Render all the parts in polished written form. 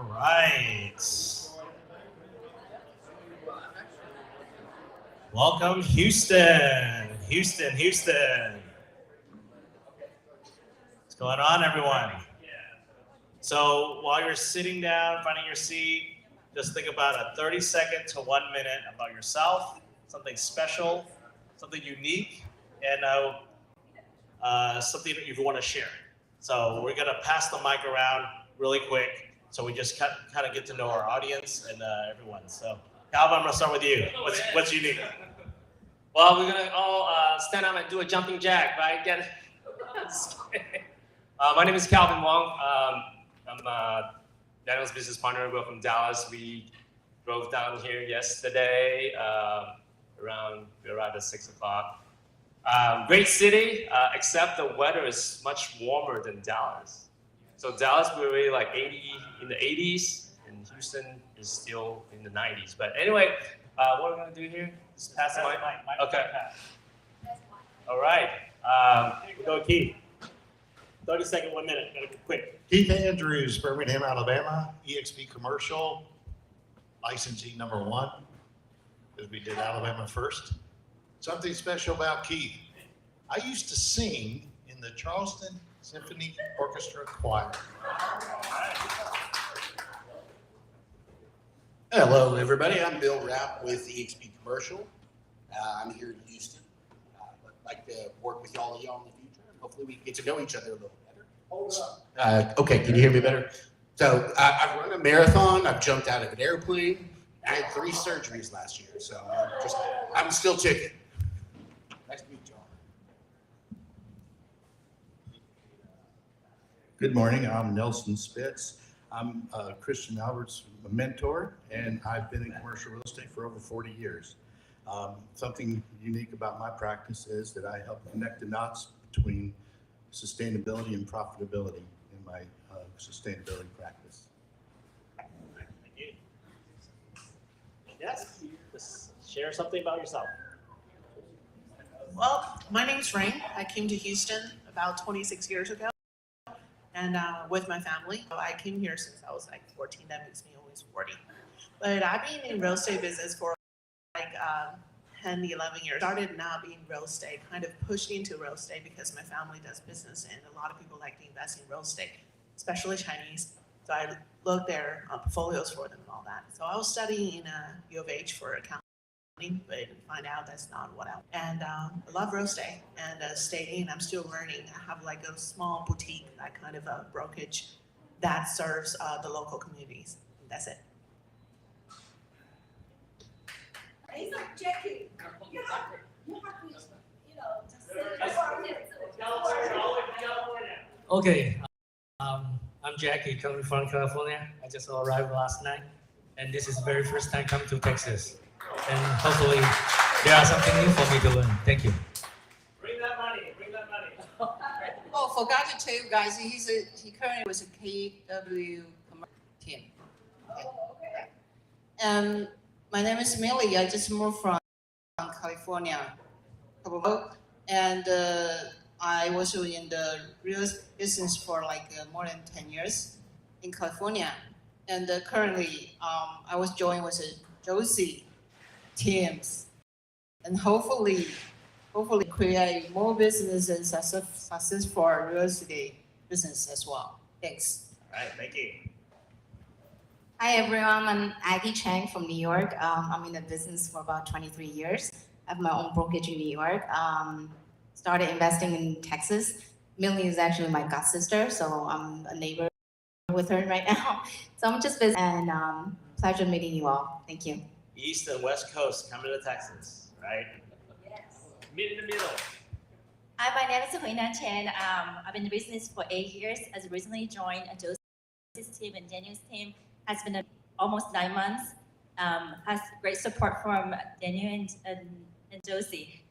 All right. Welcome, Houston. Houston. What's going on, everyone? So while you're sitting down, finding your seat, just think about a 30-second to 1 minute about yourself, something special, something unique, and something that you want to share. So we're gonna pass the mic around really quick, so we just kind of get to know our audience and everyone. So Calvin, I'm gonna start with you. What's unique? Well, we're gonna all stand up and do a jumping jack, right? My name is Calvin Wong. I'm Daniel's business partner. We're from Dallas. We drove down here yesterday around at 6 o'clock. Great city, except the weather is much warmer than Dallas. So Dallas, we're really like 80 in the 80s, and Houston is still in the 90s. But anyway, what we're gonna do here is pass the mic. Okay. All right. We'll go Keith. 30-second, 1 minute. Gotta be quick. Keith Andrews, Birmingham, Alabama, EXP Commercial, licensee number 1, because we did Alabama first. Something special about Keith. I used to sing in the Charleston Symphony Orchestra Choir. Hello, everybody. I'm Bill Rapp with EXP Commercial. I'm here in Houston. I'd like to work with all of y'all in the future, and hopefully we get to know each other a little better. Okay, can you hear me better? So I've run a marathon. I've jumped out of an airplane. I had 3 surgeries last year, so I'm still ticking. Nice to meet you all. Good morning. I'm Nelson Spitz. I'm Christian Albert's mentor, and I've been in commercial real estate for over 40 years. Something unique about my practice is that I help connect the dots between sustainability and profitability in my sustainability practice. Thank you. Yes, just share something about yourself. Well, my name's Rain. I came to Houston about 26 years ago, and with my family. I came here since I was like 14. That makes me almost 40. But I've been in real estate business for like 10, 11 years. Started not being real estate, kind of pushed into real estate because my family does business, and a lot of people like to invest in real estate, especially Chinese. So I looked their portfolios for them and all that. So I was studying in U of H for accounting, but find out that's not what I want. And I love real estate and stayed in. I'm still learning. I have like a small boutique, that kind of a brokerage that serves the local communities. That's it. He's like, Jackie, you have to, just say Okay. I'm Jackie, coming from California. I just arrived last night, and this is the very first time coming to Texas. And hopefully, there are something new for me to learn. Thank you. Bring that money. Oh, forgot to tell you guys, he currently was a KW commercial team. Okay. My name is Millie. I just moved from California a couple of months ago, and I was in the real business for like more than 10 years in California. And currently, I was joined with Josie teams, and hopefully create more business and success for real estate business as well. Thanks. All right, thank you. Hi everyone, I'm Aggie Chang from New York. I'm in the business for about 23 years. I have my own brokerage in New York. Started investing in Texas. Millie is actually my god sister, so I'm a neighbor with her right now. So I'm just visiting, and pleasure meeting you all. Thank you. East and West Coast coming to Texas, right? Yes. Meet in the middle. Hi, my name is Huina Chen. I've been in business for 8 years. I recently joined Josie's team and Daniel's team. Has been almost 9 months. Has great support from Daniel and Josie.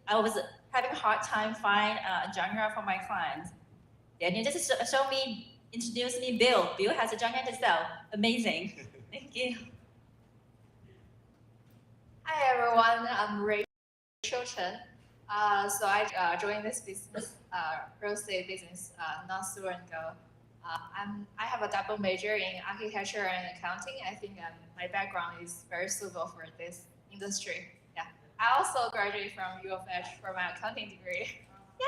I was having a hard time finding a genre for my clients. Daniel just introduced me Bill. Bill has a genre to sell. Amazing. Thank you. Hi everyone, I'm Rachel Chen. So I joined this business, real estate business, not so long ago. I have a double major in architecture and accounting. I think my background is very suitable for this industry. Yeah. I also graduated from U of H for my accounting degree. Yay!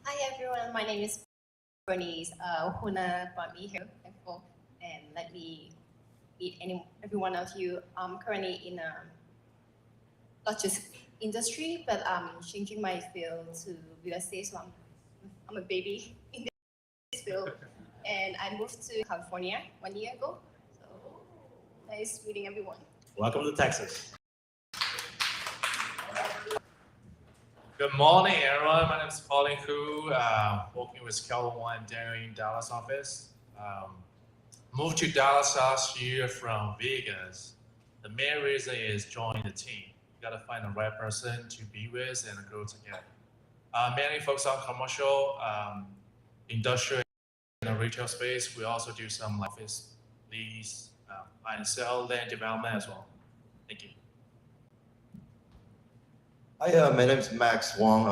Hi everyone, my name is Bernice. Huna brought me here, thankful, and let me meet every one of you. I'm currently in not just industry, but I'm changing my field to real estate. So I'm a baby in this field, and I moved to California 1 year ago. So nice meeting everyone. Welcome to Texas. Good morning, everyone. My name is Colin Hu, working with Kelvin One Daniel in Dallas office. Moved to Dallas last year from Vegas. The main reason is join the team. You gotta find the right person to be with and grow together. Mainly focus on commercial, industrial, and retail space. We also do some office lease, buy and sell, land development as well. Thank you. Hi, my name is Max Wong.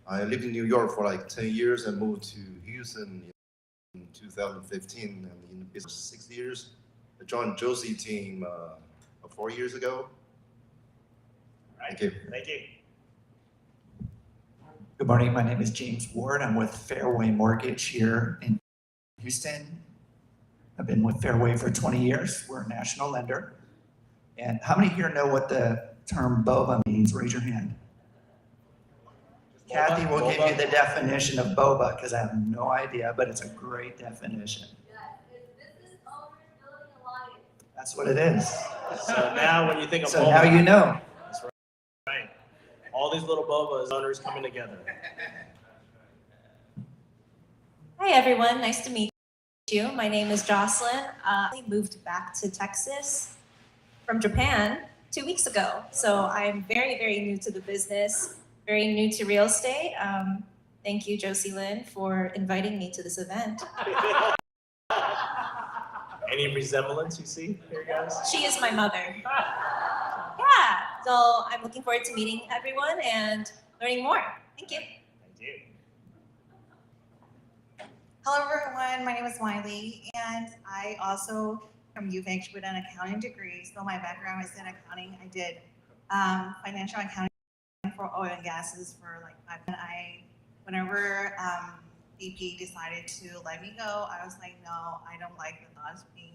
I lived in New York for like 10 years and moved to Houston in 2015. And in the business 6 years. I joined Josie team 4 years ago. Thank you. Thank you. Good morning. My name is James Ward. I'm with Fairway Mortgage here in Houston. I've been with Fairway for 20 years. We're a national lender. And how many here know what the term boba means? Raise your hand. Kathy will give you the definition of boba because I have no idea, but it's a great definition. That's what it is. So now when you think of So boba, now you know. that's right. All these little bobas owners coming together. Hi everyone, nice to meet you. My name is Jocelyn. I moved back to Texas from Japan 2 weeks ago. So I'm very, very new to the business, very new to real estate. Thank you, Josie Lynn, for inviting me to this event. Any resemblance you see here, guys? She is my mother. Yeah, so I'm looking forward to meeting everyone and learning more. Thank you. Thank you. Hello everyone, my name is Wiley and I also from UVH with an accounting degree. So my background is in accounting. I did financial accounting for oil and gases for like 5 years. Whenever BP decided to let me go, I was like, no, I don't like the thoughts of being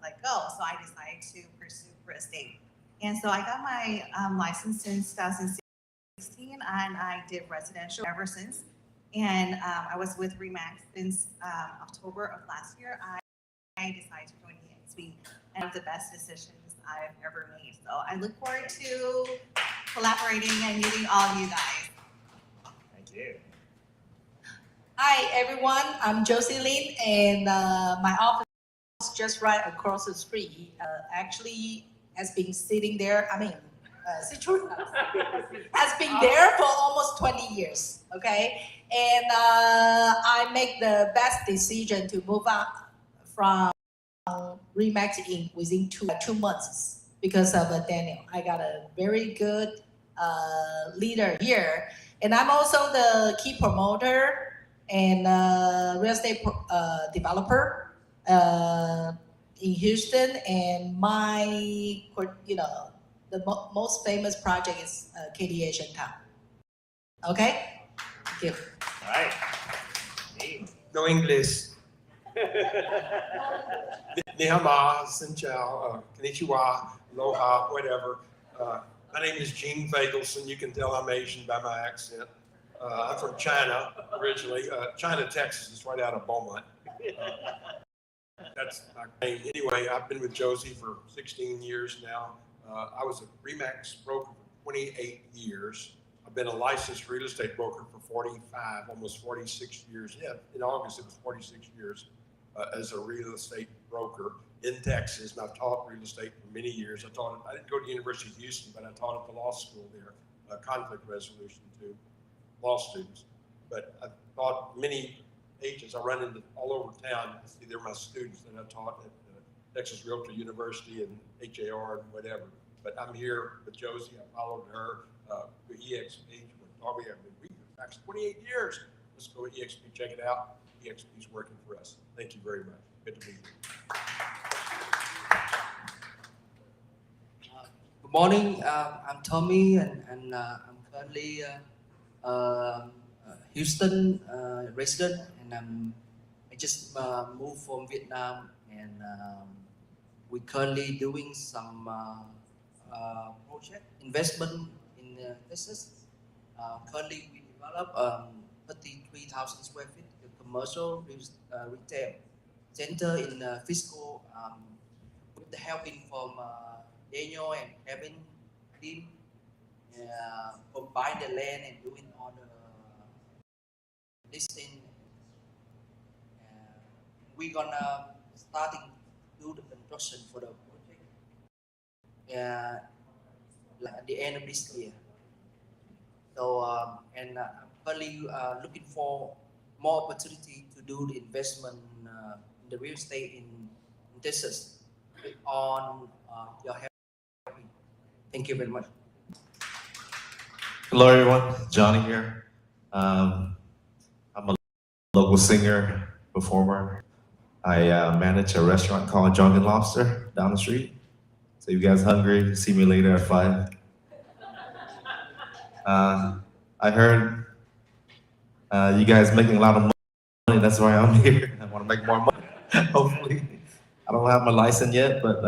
let go. So I decided to pursue real estate. And so I got my license in 2016 and I did residential ever since. And I was with RE/MAX since October of last year. I decided to join EXP, and the best decisions I've ever made. So I look forward to collaborating and meeting all of you guys. Thank you. Hi everyone, I'm Josie Lin, and my office is just right across the street. Actually, has been sitting there. Has been there for almost 20 years. Okay, and I make the best decision to move out from RE/MAX within two months because of Daniel. I got a very good leader here, and I'm also the key promoter and real estate developer in Houston. And my, the most famous project is KDH in town. Okay, thank you. All right. No English. Ni hao ma, xin chào, konnichiwa, aloha, whatever. My name is Gene Fagelson. You can tell I'm Asian by my accent. I'm from China originally. China, Texas is right out of Beaumont. That's my name. Anyway, I've been with Josie for 16 years now. I was a RE/MAX broker for 28 years. I've been a licensed real estate broker for 45, almost 46 years. Yeah, in August it was 46 years as a real estate broker in Texas. And I've taught real estate for many years. I didn't go to the University of Houston, but I taught at the law school there, conflict resolution to law students. But I've taught many agents I run into all over town. See, they're my students that I taught at Texas Realtor University and HAR and whatever. But I'm here with Josie. I followed her. The EXP with Darby. I've been with 28 years. Just go to EXP, check it out. EXP is working for us. Thank you very much. Good to be here. Good morning. I'm Tommy, and I'm currently Houston resident, and I just moved from Vietnam, and we're currently doing some project investment in Texas. Currently, we develop 33,000 square feet commercial retail center in Fiscal with the helping from Daniel and Kevin team. Combine the land and doing all the listing. We're gonna starting do the construction for the project like at the end of this year. So I'm currently looking for more opportunity to do the investment in the real estate in Texas on your help. Thank you very much. Hello, everyone. Johnny here. I'm a local singer, performer. I manage a restaurant called Drunken Lobster down the street. So if you guys hungry, see me later at 5. I heard you guys making a lot of money. That's why I'm here. I want to make more money. Hopefully, I don't have my license yet, but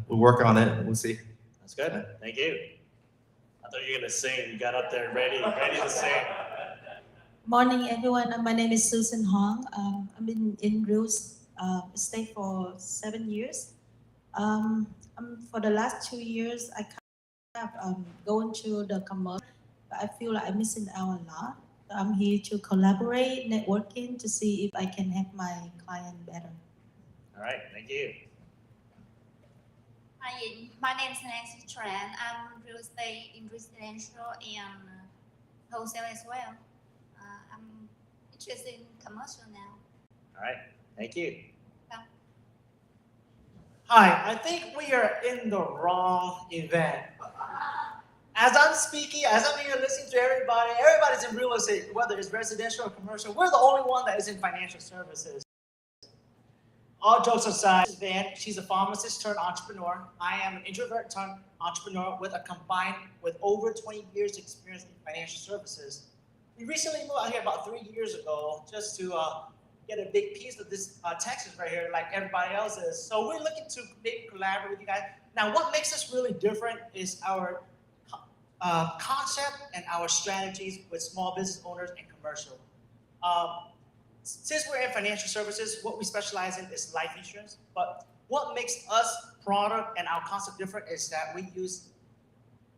we'll work on it. We'll see. That's good. Thank you. I thought you were gonna sing. You got up there ready to sing. Morning, everyone. My name is Susan Hong. I've been in real estate for 7 years. For the last 2 years, I kind of going to the commercial, but I feel like I'm missing out a lot. So I'm here to collaborate, networking, to see if I can help my client better. All right. Thank you. Hi, my name is Nancy Tran. I'm real estate in residential and wholesale as well. I'm interested in commercial now. All right. Thank you. Hi, I think we are in the wrong event. As I'm speaking, as I'm here listening to everybody, everybody's in real estate, whether it's residential or commercial. We're the only one that is in financial services. All jokes aside, this is Van. She's a pharmacist turned entrepreneur. I am an introvert turned entrepreneur with over 20 years experience in financial services. We recently moved out here about 3 years ago just to get a big piece of this Texas right here like everybody else is. So we're looking to maybe collaborate with you guys. Now what makes us really different is our concept and our strategies with small business owners and commercial. Since we're in financial services, what we specialize in is life insurance. But what makes us product and our concept different is that we use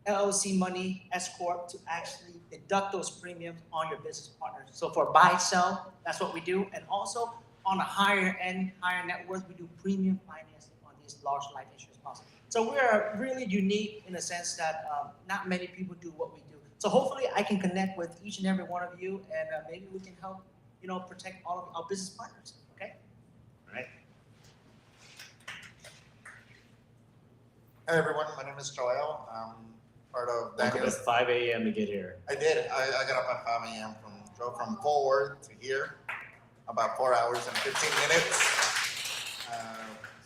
LLC money, S Corp, to actually deduct those premiums on your business partners. So for buy, sell, that's what we do. And also on a higher end, higher net worth, we do premium financing on these large life insurance policies. So we are really unique in the sense that not many people do what we do. So hopefully I can connect with each and every one of you, and maybe we can help, protect all of our business partners. Okay. All right. Hey everyone, my name is Joel. I'm part of Woke up Daniel's. at 5 a.m. to get here. I did. I got up at 5 a.m. drove from Fort Worth to here, about 4 hours and 15 minutes.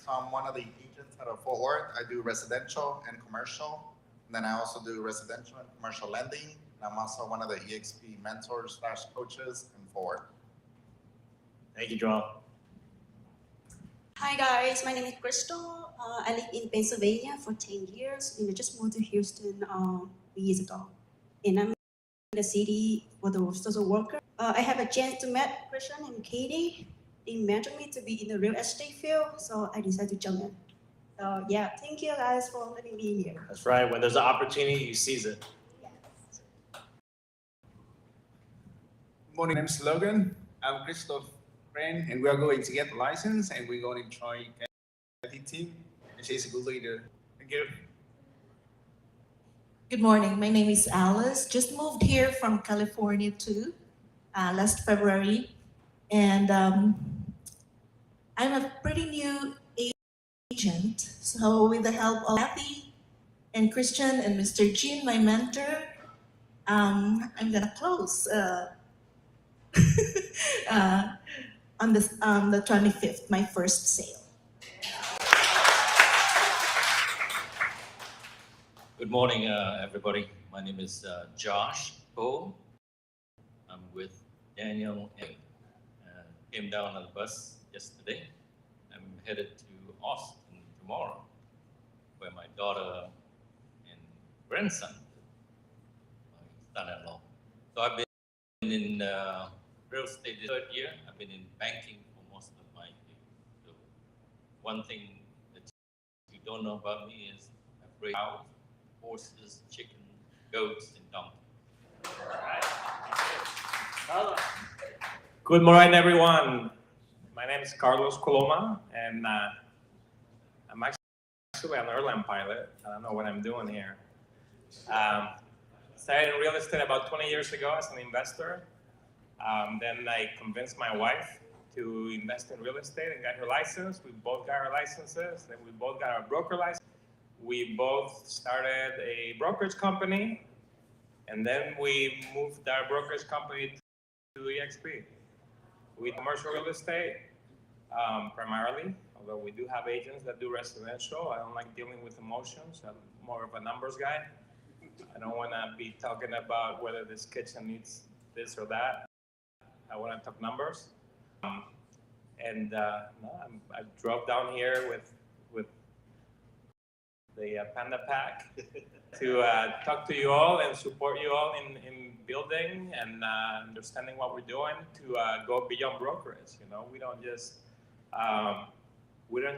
So I'm one of the agents out of Fort Worth. I do residential and commercial. And then I also do residential and commercial lending. And I'm also one of the EXP mentors / coaches in Fort Worth. Thank you, Joel. Hi guys, my name is Crystal. I live in Pennsylvania for 10 years and I just moved to Houston 3 years ago. And I'm in the city for the social worker. I have a chance to meet Christian and Katie. They mentored me to be in the real estate field, so I decided to jump in. So yeah, thank you guys for letting me in here. That's right. When there's an opportunity, you seize it. Good morning, my name is Logan. I'm Christoph friend, and we are going to get the license, and we're going to join the team. And she's a good leader. Thank you. Good morning. My name is Alice. Just moved here from California too, last February. And I'm a pretty new agent. So with the help of Kathy and Christian and Mr. Jin, my mentor, I'm gonna close. on the 25th, my first sale. Good morning, everybody. My name is Josh Poe. I'm with Daniel and came down on the bus yesterday. I'm headed to Austin tomorrow, where my daughter and grandson, my son-in-law. So I've been in real estate the third year. I've been in banking for most of my year. So one thing that you don't know about me is I've raised cows, horses, chicken, goats, and donkeys. Good morning, everyone. My name is Carlos Coloma, and I'm actually an airline pilot. I don't know what I'm doing here. Started in real estate about 20 years ago as an investor. Then I convinced my wife to invest in real estate and got her license. We both got our licenses. Then we both got our broker license. We both started a brokerage company, and then we moved our brokerage company to EXP. We do commercial real estate primarily, although we do have agents that do residential. I don't like dealing with emotions. I'm more of a numbers guy. I don't want to be talking about whether this kitchen needs this or that. I want to talk numbers. I drove down here with the Panda Pack to talk to you all and support you all in building and understanding what we're doing to go beyond brokerage. You know, we don't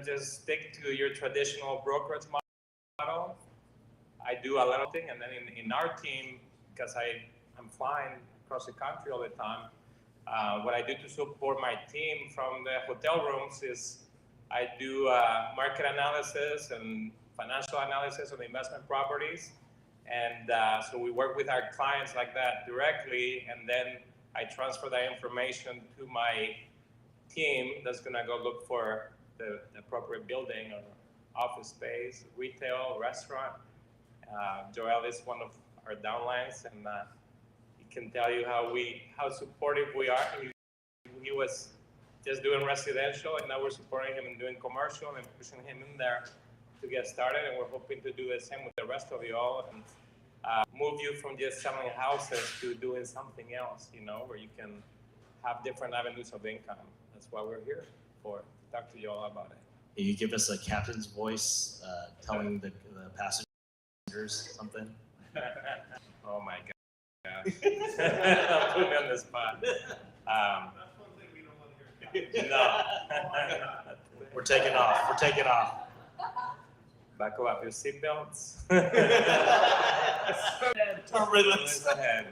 just stick to your traditional brokerage model. I do a lot of things, and then in our team, because I'm flying across the country all the time, what I do to support my team from the hotel rooms is I do market analysis and financial analysis on investment properties. And so we work with our clients like that directly, and then I transfer that information to my team that's gonna go look for the appropriate building or office space, retail, restaurant. Joel is one of our downlines, and he can tell you how supportive we are. He was just doing residential, and now we're supporting him in doing commercial and pushing him in there to get started, and we're hoping to do the same with the rest of you all and move you from just selling houses to doing something else, you know, where you can have different avenues of income. That's why we're here for, to talk to you all about it. Can you give us a captain's voice telling the passengers something? Oh my God. Don't put me on the spot. No. We're taking off. We're taking off. Buckle up your seatbelts. Turbulence ahead.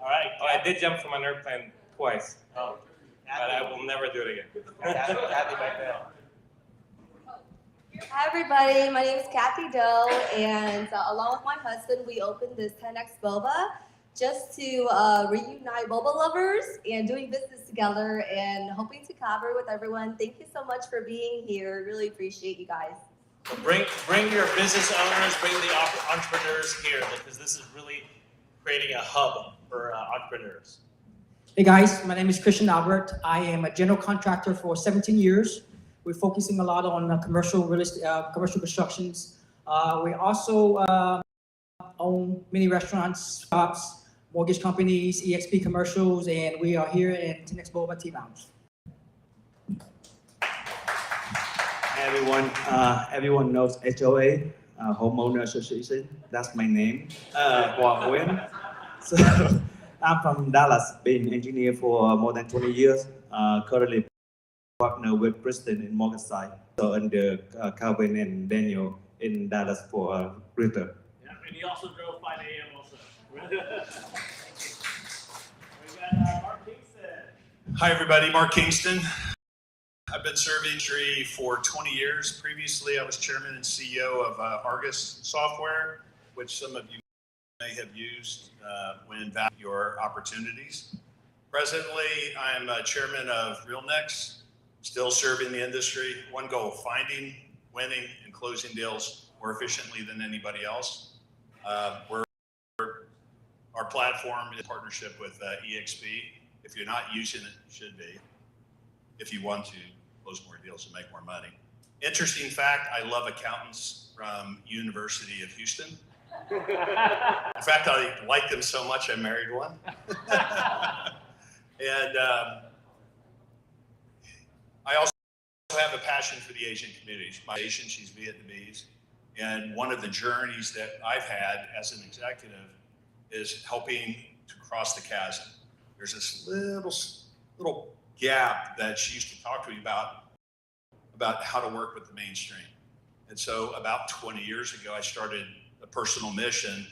All right. Oh, I did jump from an airplane twice. Oh. But I will never do it again. Kathy back there. Hi everybody, my name is Kathy Doe, and along with my husband, we opened this 10X Boba just to reunite boba lovers and doing business together and hoping to collaborate with everyone. Thank you so much for being here. Really appreciate you guys. So bring your business owners, bring the entrepreneurs here, because this is really creating a hub for entrepreneurs. Hey guys, my name is Christian Albert. I am a general contractor for 17 years. We're focusing a lot on commercial real estate, commercial constructions. We also own many restaurants, shops, mortgage companies, EXP commercials, and we are here in 10X Boba Tea Lounge. Hi everyone. Everyone knows HOA, Homeowner Association. That's my name, Hoàng Nguyễn. So I'm from Dallas, been engineer for more than 20 years. Currently partner with Kristen in Morningside, so under Calvin and Daniel in Dallas for realtor. Yeah, and he also drove 5 a.m. also. We got Mark Kingston. Hi everybody, Mark Kingston. I've been serving industry for 20 years. Previously, I was chairman and CEO of Argus Software, which some of you may have used when evaluating your opportunities. Presently, I'm chairman of RealNext, still serving the industry. One goal, finding, winning, and closing deals more efficiently than anybody else. Our platform is a partnership with EXP If you're not using it, you should be. If you want to close more deals and make more money. Interesting fact, I love accountants from University of Houston. In fact, I like them so much I married one. And I also have a passion for the Asian communities. My Asian, she's Vietnamese. And one of the journeys that I've had as an executive is helping to cross the chasm. There's this little gap that she used to talk to me about how to work with the mainstream. And so about 20 years ago, I started a personal mission,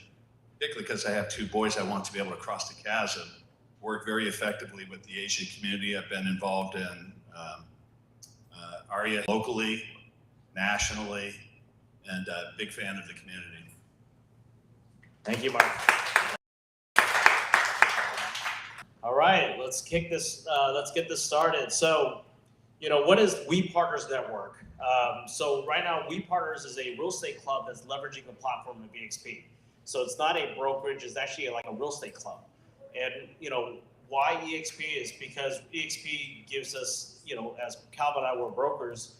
particularly because I have two boys, I want to be able to cross the chasm, work very effectively with the Asian community. I've been involved in ARIA locally, nationally, and a big fan of the community. Thank you, Mark. All right, let's get this started. So, what is We Partners Network? So right now, We Partners is a real estate club that's leveraging the platform of EXP. So it's not a brokerage, it's actually like a real estate club. And, why EXP is because EXP gives us, as Calvin and I were brokers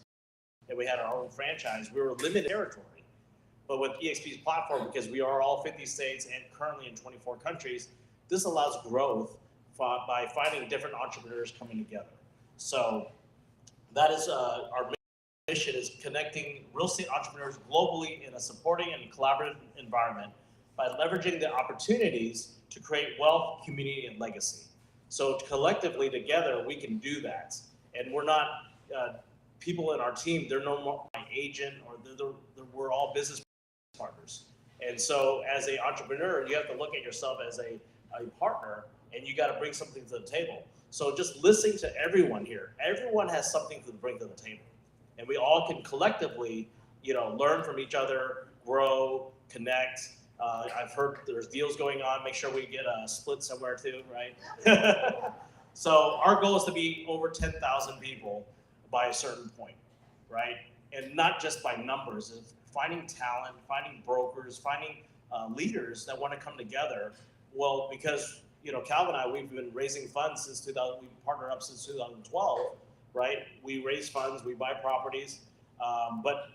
and we had our own franchise, we were limited territory. But with EXP's platform, because we are all 50 states and currently in 24 countries, this allows growth by finding different entrepreneurs coming together. So that is our mission, is connecting real estate entrepreneurs globally in a supporting and collaborative environment by leveraging the opportunities to create wealth, community, and legacy. So collectively together, we can do that. And we're not people in our team, they're no more my agent, or we're all business partners. And so as an entrepreneur, you have to look at yourself as a partner, and you got to bring something to the table. So just listening to everyone here, everyone has something to bring to the table. And we all can collectively, learn from each other, grow, connect. I've heard there's deals going on. Make sure we get a split somewhere too, right? So our goal is to be over 10,000 people by a certain point, right? And not just by numbers, it's finding talent, finding brokers, finding leaders that want to come together. Well, because Calvin and I, we've been raising funds since 2000. We partnered up since 2012, right? We raise funds, we buy properties, but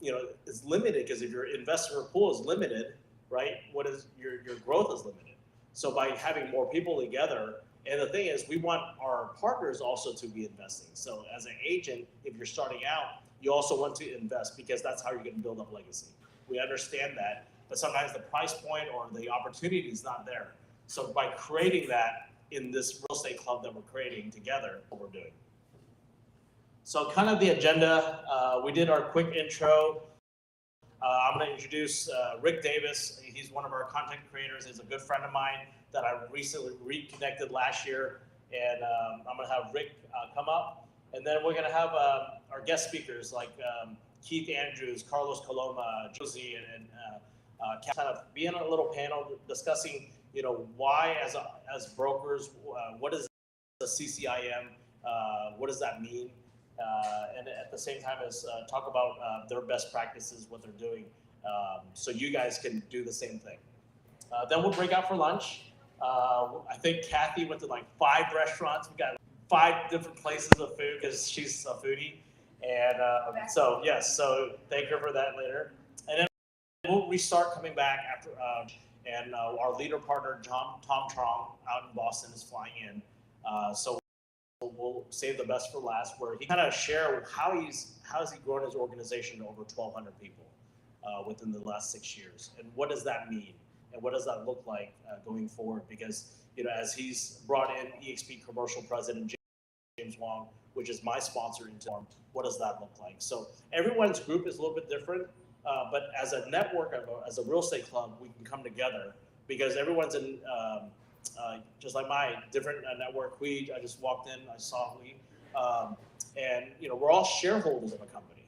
it's limited because if your investor pool is limited, right? What is your growth is limited. So by having more people together, and the thing is, we want our partners also to be investing. So as an agent, if you're starting out, you also want to invest because that's how you're going to build up legacy. We understand that, but sometimes the price point or the opportunity is not there. So by creating that in this real estate club that we're creating together, what we're doing. So kind of the agenda, we did our quick intro. I'm going to introduce Rick Davis. He's one of our content creators. He's a good friend of mine that I recently reconnected last year. And I'm going to have Rick come up. And then we're going to have our guest speakers like Keith Andrews, Carlos Coloma, Josie, and kind of be in a little panel discussing, why as brokers, what is the CCIM? What does that mean? And at the same time as talk about their best practices, what they're doing, so you guys can do the same thing. Then we'll break out for lunch. I think Kathy went to like 5 restaurants. We got 5 different places of food because she's a foodie. And so thank her for that later. And then we'll restart coming back after, and our leader partner, Tom Trong, out in Boston is flying in. So we'll save the best for last, where he kind of share how has he grown his organization to over 1,200 people within the last 6 years, and what does that mean, and what does that look like going forward? Because as he's brought in EXP commercial president James Wong, which is my sponsor into him, what does that look like? So everyone's group is a little bit different, but as a network, as a real estate club, we can come together because everyone's in. Just like my different network. I just walked in, I saw Hui, and we're all shareholders of a company.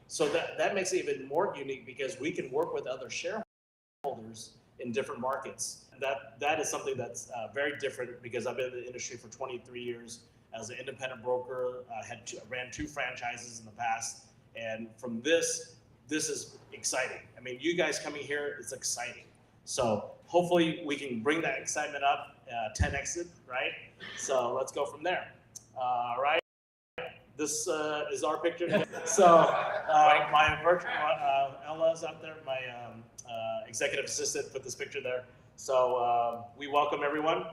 So that makes it even more unique because we can work with other shareholders in different markets. That is something that's very different because I've been in the industry for 23 years as an independent broker. I ran 2 franchises in the past, and from this is exciting. I mean, you guys coming here, it's exciting. So hopefully we can bring that excitement up 10x, right? So let's go from there. Right. This is our picture. So my virtual Ella's out there. My executive assistant put this picture there. So we welcome everyone.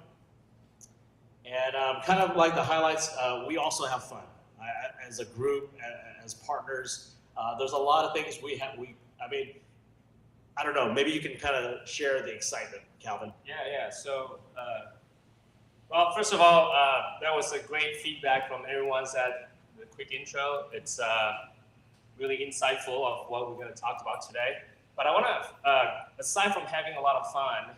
And kind of like the highlights, we also have fun as a group, as partners. There's a lot of things we have. I mean, I don't know. Maybe you can kind of share the excitement, Calvin. Yeah. So, well, first of all, that was a great feedback from everyone. That the quick intro. It's really insightful of what we're going to talk about today. But I want to, aside from having a lot of fun,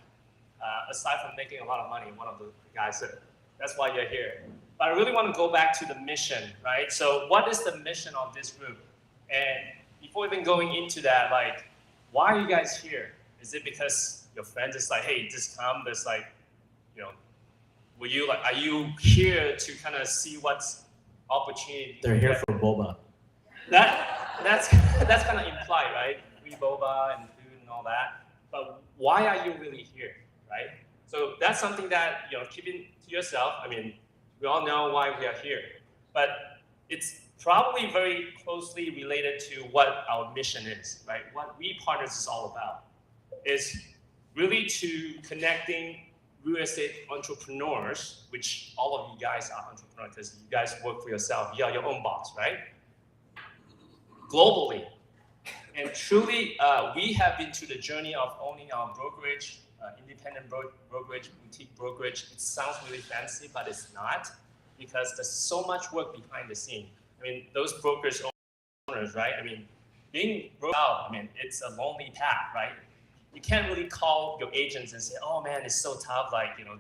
aside from making a lot of money, one of the guys said, that's why you're here. But I really want to go back to the mission, right? So what is the mission of this group? And before even going into that, like, why are you guys here? Is it because your friends is like, hey, just come, there's like, you know, are you here to kind of see what's opportunity? They're here for boba. That's kind of implied, right? Free boba and food and all that. But why are you really here, right? So that's something that, you know, keeping to yourself. I mean, we all know why we are here, but it's probably very closely related to what our mission is, right? What We Partners is all about is really to connecting real estate entrepreneurs, which all of you guys are entrepreneurs because you guys work for yourself. You are your own boss, right? Globally. And truly, we have been to the journey of owning our brokerage, independent brokerage, boutique brokerage. It sounds really fancy, but it's not, because there's so much work behind the scene. I mean, those brokers owners, right? I mean, being broke out, I mean, it's a lonely path, right? You can't really call your agents and say, oh man, it's so tough, like, you know,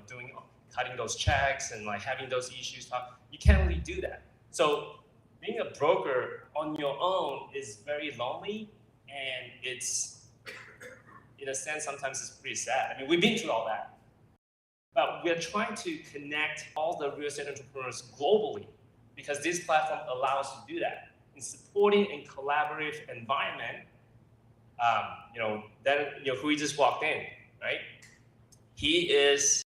cutting those checks and like having those issues. You can't really do that. So being a broker on your own is very lonely, and it's, in a sense, sometimes it's pretty sad. I mean, we've been through all that. But we're trying to connect all the real estate entrepreneurs globally, because this platform allows us to do that. In supporting a collaborative environment, who he just walked in, right? He is,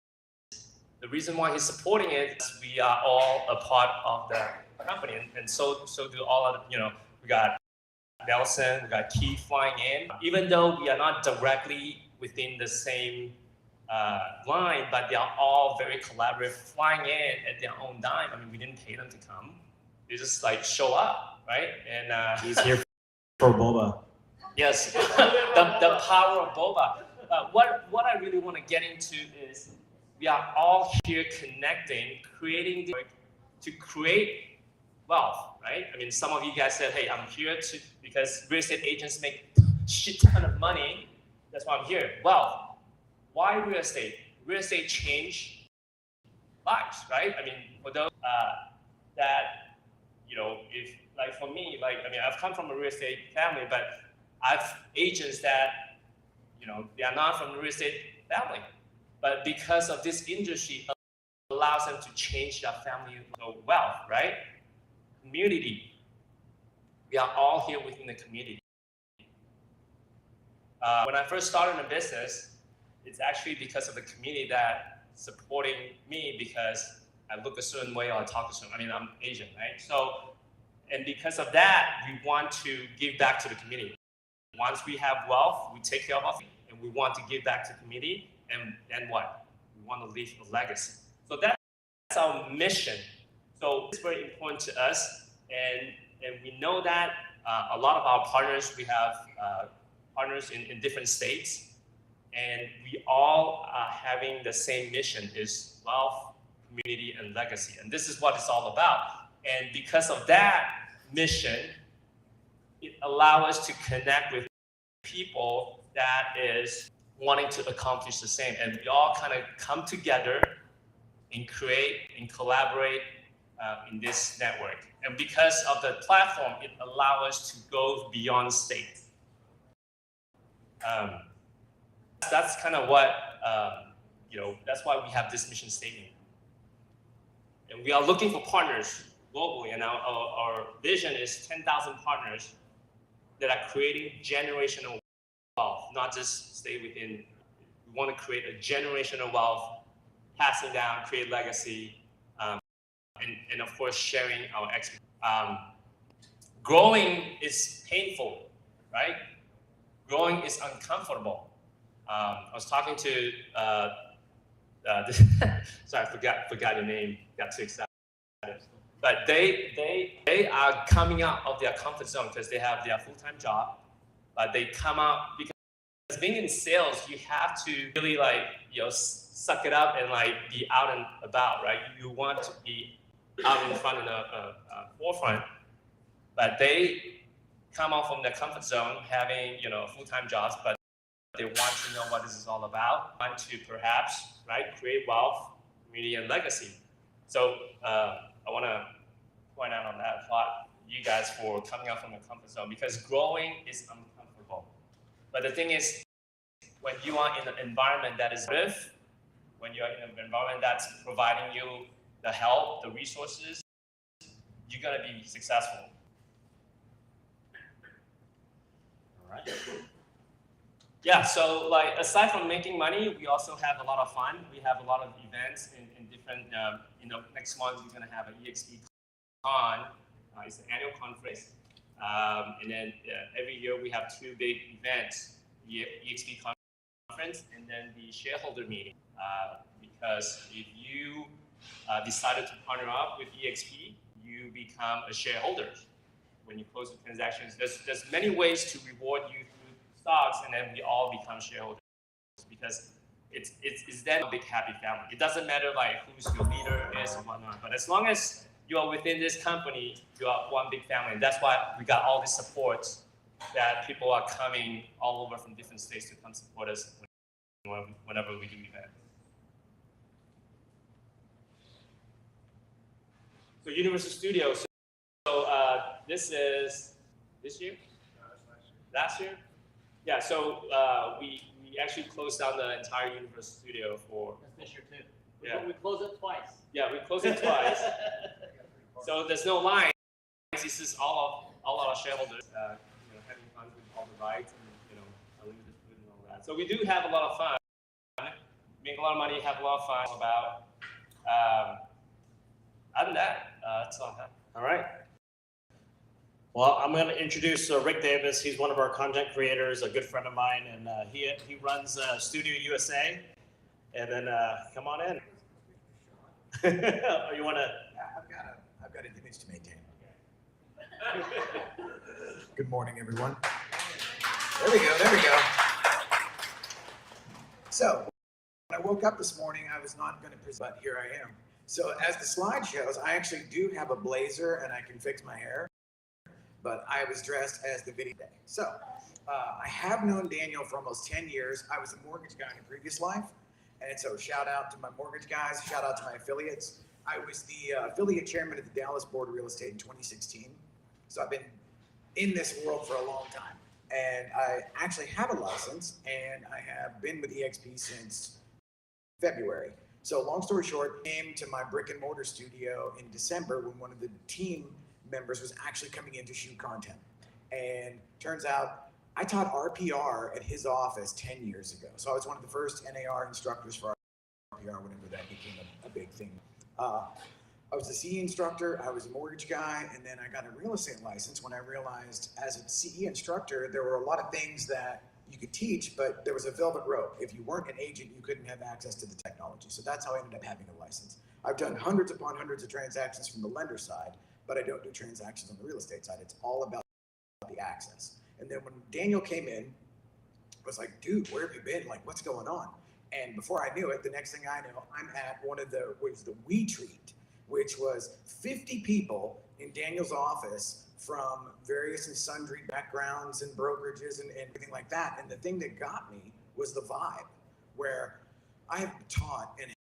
the reason why he's supporting it is we are all a part of the company, and so do all of the, we got Nelson, we got Keith flying in. Even though we are not directly within the same line, but they are all very collaborative, flying in at their own dime. I mean, we didn't pay them to come. They just like show up, right? And he's here for boba. Yes, the power of boba. What I really want to get into is we are all here connecting, creating to create wealth, right? I mean, some of you guys said, hey, I'm here because real estate agents make shit ton of money. That's why I'm here. Wealth. Why real estate? Real estate change lives, right? I mean, for those that, if, like for me, I've come from a real estate family, but I've agents that, they are not from the real estate family. But because of this industry, allows them to change their family wealth, right? Community. We are all here within the community. When I first started in the business, it's actually because of the community that supporting me, because I look a certain way or I talk a certain way. I mean, I'm Asian, right? So, and because of that, we want to give back to the community. Once we have wealth, we take care of our family, and we want to give back to the community, and then what? We want to leave a legacy. So that's our mission. So it's very important to us, and we know that a lot of our partners, we have partners in different states, and we all are having the same mission, is wealth, community, and legacy. And this is what it's all about. And because of that mission, it allows us to connect with people that is wanting to accomplish the same. And we all kind of come together and create and collaborate in this network. And because of the platform, it allows us to go beyond state. That's kind of what, that's why we have this mission statement. And we are looking for partners globally, and our vision is 10,000 partners that are creating generational wealth, not just stay within. We want to create a generational wealth passing down, create legacy, and of course sharing our experience. Growing is painful, right? Growing is uncomfortable. I was talking to, sorry, I forgot your name, got too excited. But they are coming out of their comfort zone because they have their full-time job, but they come out because being in sales, you have to really suck it up and be out and about, right? You want to be out in front in the forefront, but they come out from their comfort zone, having full-time jobs, but they want to know what this is all about, want to perhaps create wealth, community, and legacy. So I want to point out on that, applaud you guys for coming out from the comfort zone, because growing is uncomfortable. But the thing is, when you are in an environment that is good, when you're in an environment that's providing you the help, the resources, you're gonna be successful. All right. Yeah, so aside from making money, we also have a lot of fun. We have a lot of events in different, next month we're gonna have an EXP Con. It's an annual conference. And then every year we have two big events, the EXP Conference and then the shareholder meeting. Because if you decided to partner up with EXP, you become a shareholder. When you close the transactions, there's many ways to reward you through stocks, and then we all become shareholders, because it's then a big happy family. It doesn't matter who's your leader is and whatnot, but as long as you are within this company, you are one big family, and that's why we got all this support, that people are coming all over from different states to come support us whenever we do events. So Universal Studios. So this is this year? Last year? Yeah. So we actually closed down the entire Universal Studio for. That's this year too. Yeah. We closed it twice. Yeah, we closed it twice. So there's no line. This is all our shareholders, having fun with all the rides and unlimited food and all that. So we do have a lot of fun, make a lot of money, have a lot of fun. About other than that, that's all I have. All right. Well, I'm going to introduce Rick Davis. He's one of our content creators, a good friend of mine, and he runs Studio USA. And then come on in. Or you want to? I've got an image to maintain. Good morning, everyone. There we go. So, when I woke up this morning, I was not going to present, but here I am. So, as the slide shows, I actually do have a blazer and I can fix my hair, but I was dressed as the video day. So, I have known Daniel for almost 10 years. I was a mortgage guy in a previous life. And so shout out to my mortgage guys, shout out to my affiliates. I was the affiliate chairman of the Dallas Board of Real Estate in 2016. So I've been in this world for a long time. And I actually have a license, and I have been with EXP since February. So long story short, came to my brick and mortar studio in December when one of the team members was actually coming in to shoot content. And turns out I taught RPR at his office 10 years ago. So I was one of the first NAR instructors for RPR whenever that became a big thing. I was a CE instructor, I was a mortgage guy, and then I got a real estate license when I realized as a CE instructor, there were a lot of things that you could teach, but there was a velvet rope. If you weren't an agent, you couldn't have access to the technology. So that's how I ended up having a license. I've done hundreds upon hundreds of transactions from the lender side, but I don't do transactions on the real estate side. It's all about the access. And then when Daniel came in, I was like, dude, where have you been? Like, what's going on? And before I knew it, the next thing I know, I'm at one of the We Treat, which was 50 people in Daniel's office from various and sundry backgrounds and brokerages and everything like that. And the thing that got me was the vibe, where I have taught and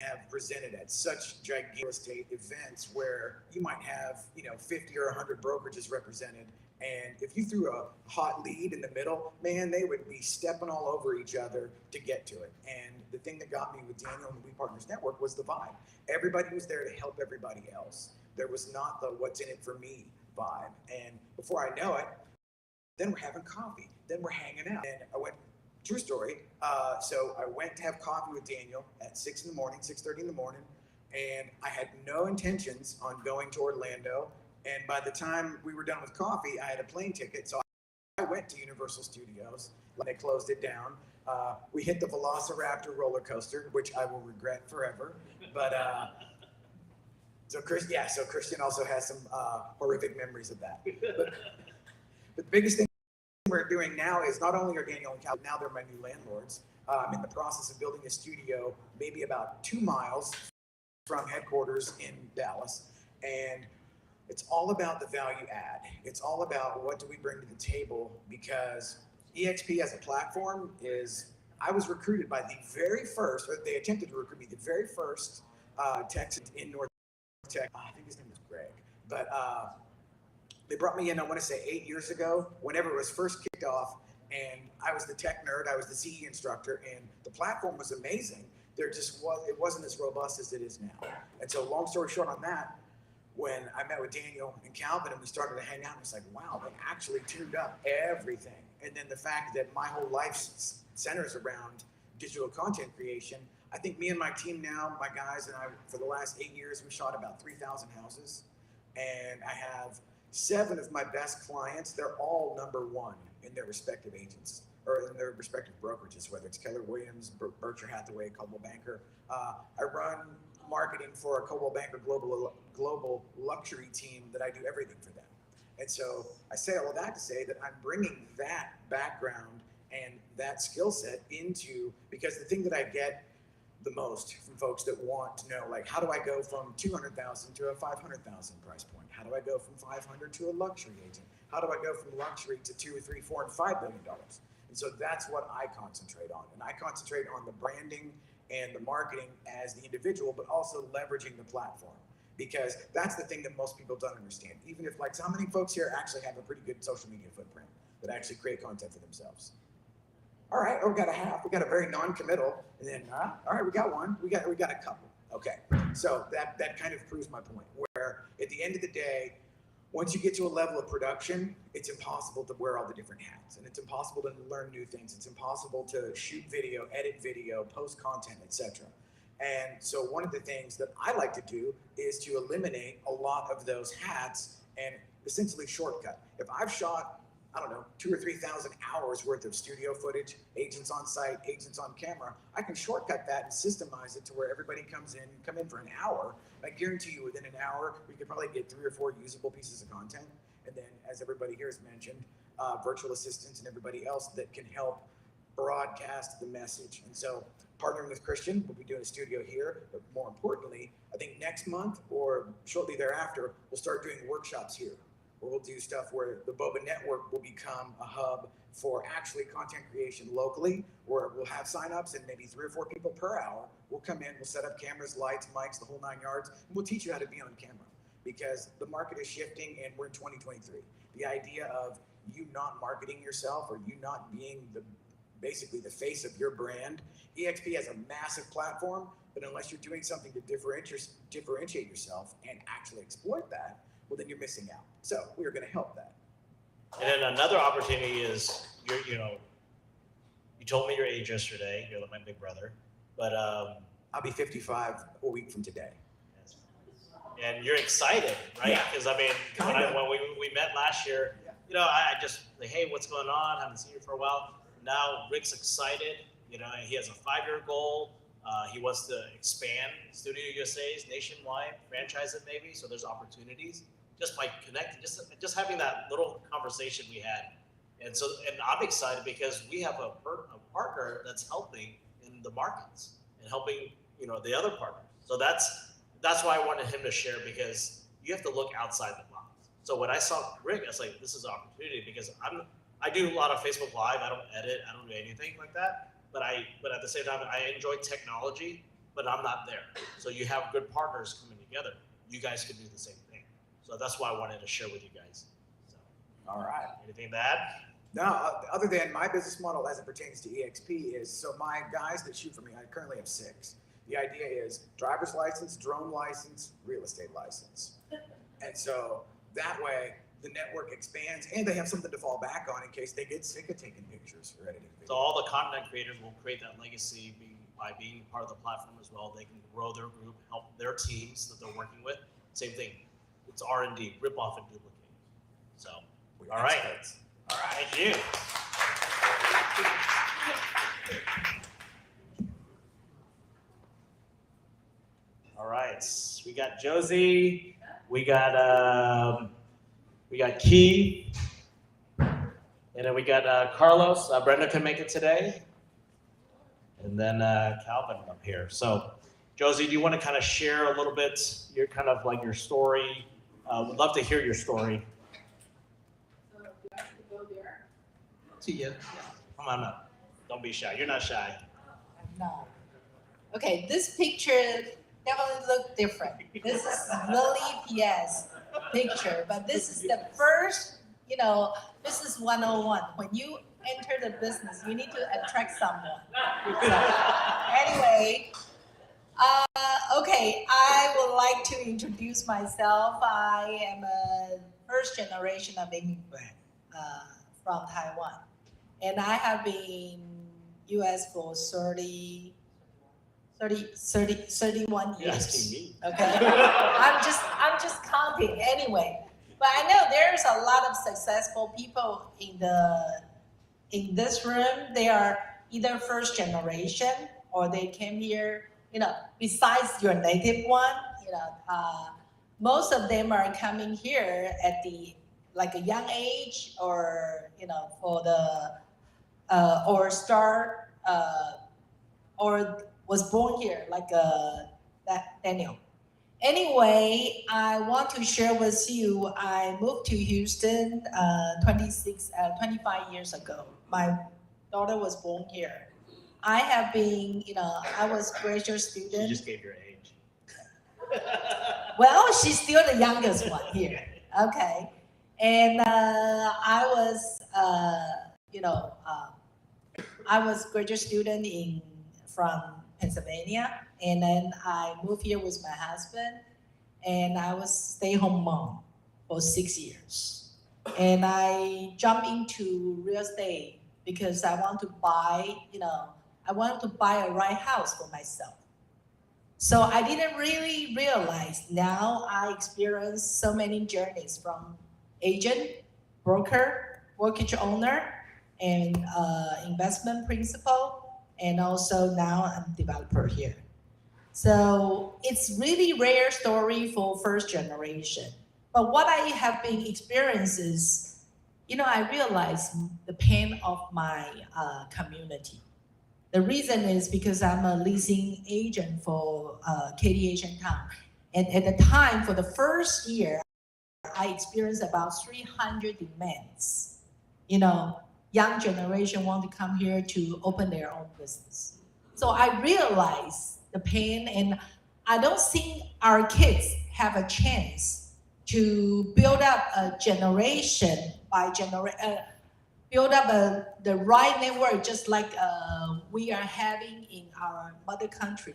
have presented at such gigantic real estate events where you might have 50 or 100 brokerages represented. And if you threw a hot lead in the middle, man, they would be stepping all over each other to get to it. And the thing that got me with Daniel and the We Partners Network was the vibe. Everybody was there to help everybody else. There was not the what's in it for me vibe. And before I know it, then we're having coffee. Then we're hanging out. And I went True story. So I went to have coffee with Daniel at 6 in the morning, 6:30 in the morning, and I had no intentions on going to Orlando. And by the time we were done with coffee, I had a plane ticket. So I went to Universal Studios when they closed it down. We hit the Velociraptor roller coaster, which I will regret forever. But so Christian also has some horrific memories of that. But the biggest thing we're doing now is not only are Daniel and Cal, now they're my new landlords. I'm in the process of building a studio, maybe about 2 miles from headquarters in Dallas. And it's all about the value add. It's all about what do we bring to the table, because EXP as a platform I was recruited by the very first, or they attempted to recruit me, the very first Texan in North Tech. I think his name was Greg. But they brought me in, I want to say 8 years ago, whenever it was first kicked off, and I was the tech nerd, I was the CE instructor, and the platform was amazing. It wasn't as robust as it is now. And so long story short on that, when I met with Daniel and Calvin and we started to hang out, it's like, wow, they actually tuned up everything. And then the fact that my whole life centers around digital content creation, I think me and my team now, my guys and I, for the last 8 years, we shot about 3,000 houses. And I have 7 of my best clients. They're all #1 in their respective agents or in their respective brokerages, whether it's Keller Williams, Berkshire Hathaway, Coldwell Banker. I run marketing for a Coldwell Banker global luxury team that I do everything for them. And so I say all of that to say that I'm bringing that background and that skill set into, because the thing that I get the most from folks that want to know, like, how do I go from 200,000 to a 500,000 price point? How do I go from 500 to a luxury agent? How do I go from luxury to $2 or $3, $4, and $5 billion? And so that's what I concentrate on. And I concentrate on the branding and the marketing as the individual, but also leveraging the platform. Because that's the thing that most people don't understand. Even if, like, so how many folks here actually have a pretty good social media footprint that actually create content for themselves? All right, we got a half. We got a very non-committal, and then all right, we got one. We got a couple. Okay, so that kind of proves my point. Where at the end of the day, once you get to a level of production, it's impossible to wear all the different hats, and it's impossible to learn new things. It's impossible to shoot video, edit video, post content, etc. And so one of the things that I like to do is to eliminate a lot of those hats and essentially shortcut. If I've shot, I don't know, 2,000 or 3,000 hours worth of studio footage, agents on site, agents on camera, I can shortcut that and systemize it to where everybody come in for an hour. I guarantee you within an hour, we could probably get 3 or 4 usable pieces of content. And then, as everybody here has mentioned, virtual assistants and everybody else that can help broadcast the message. And so partnering with Christian, we'll be doing a studio here, but more importantly, I think next month or shortly thereafter, we'll start doing workshops here, where we'll do stuff where the Boba Network will become a hub for actually content creation locally, where we'll have signups and maybe 3 or 4 people per hour. We'll come in, we'll set up cameras, lights, mics, the whole 9 yards, and we'll teach you how to be on camera, because the market is shifting and we're in 2023. The idea of you not marketing yourself or you not being basically the face of your brand. EXP has a massive platform, but unless you're doing something to differentiate yourself and actually exploit that, well, then you're missing out. So we are going to help that. And then another opportunity is you told me your age yesterday. You're like my big brother, but I'll be 55 a week from today. And you're excited, right? Because I mean, when we met last year, I just like, hey, what's going on? I haven't seen you for a while. Now Rick's excited. He has a 5-year goal. He wants to expand Studio USA's nationwide, franchise it maybe. So there's opportunities just by connecting, just having that little conversation we had. And I'm excited because we have a partner that's helping in the markets and helping, the other partners. So that's why I wanted him to share, because you have to look outside the box. So when I saw Rick, I was like, this is an opportunity, because I do a lot of Facebook Live. I don't edit. I don't do anything like that. But at the same time, I enjoy technology, but I'm not there. So you have good partners coming together. You guys could do the same thing. So that's why I wanted to share with you guys. So, all right. Anything to add? No, other than my business model as it pertains to EXP is, so my guys that shoot for me, I currently have 6. The idea is driver's license, drone license, real estate license. And so that way, the network expands, and they have something to fall back on in case they get sick of taking pictures or editing videos. So all the content creators will create that legacy by being part of the platform as well. They can grow their group, help their teams that they're working with. Same thing. It's R&D, rip off and duplicate. So, all right. All right, thank you. All right, we got Josie, we got Key, and then we got Carlos. Brenda can make it today, and then Calvin up here. So, Josie, do you want to kind of share a little bit your kind of like your story? We'd love to hear your story. To you. Come on up. Don't be shy. You're not shy. No. Okay, this picture definitely look different. This is Lily PS picture, but this is the first, business 101. When you enter the business, you need to attract someone. So, anyway, okay, I would like to introduce myself. I am a first generation of immigrant from Taiwan. And I have been US for 31 You're years. asking me. Okay, I'm just counting anyway. But I know there's a lot of successful people in this room. They are either first generation or they came here. Besides your native one, most of them are coming here at a young age, or for the or start or was born here, like that Daniel. Anyway, I want to share with you, I moved to Houston 25 years ago. My daughter was born here. I have been, I was graduate student. You just gave your age. Well, she's still the youngest one here. Okay. And I was, I was graduate student from Pennsylvania, and then I moved here with my husband, and I was stay-home mom for 6 years. And I jumped into real estate because I want to buy, I wanted to buy a right house for myself. So I didn't really realize. Now I experience so many journeys from agent, broker, mortgage owner, and investment principal, and also now I'm developer here. So it's really rare story for first generation. But what I have been experiencing is, I realize the pain of my community. The reason is because I'm a leasing agent for KD Asian Town. And at the time, for the first year, I experienced about 300 demands. Young generation want to come here to open their own business. So I realized the pain, and I don't think our kids have a chance to build up a generation by build up the right network, just like we are having in our mother country.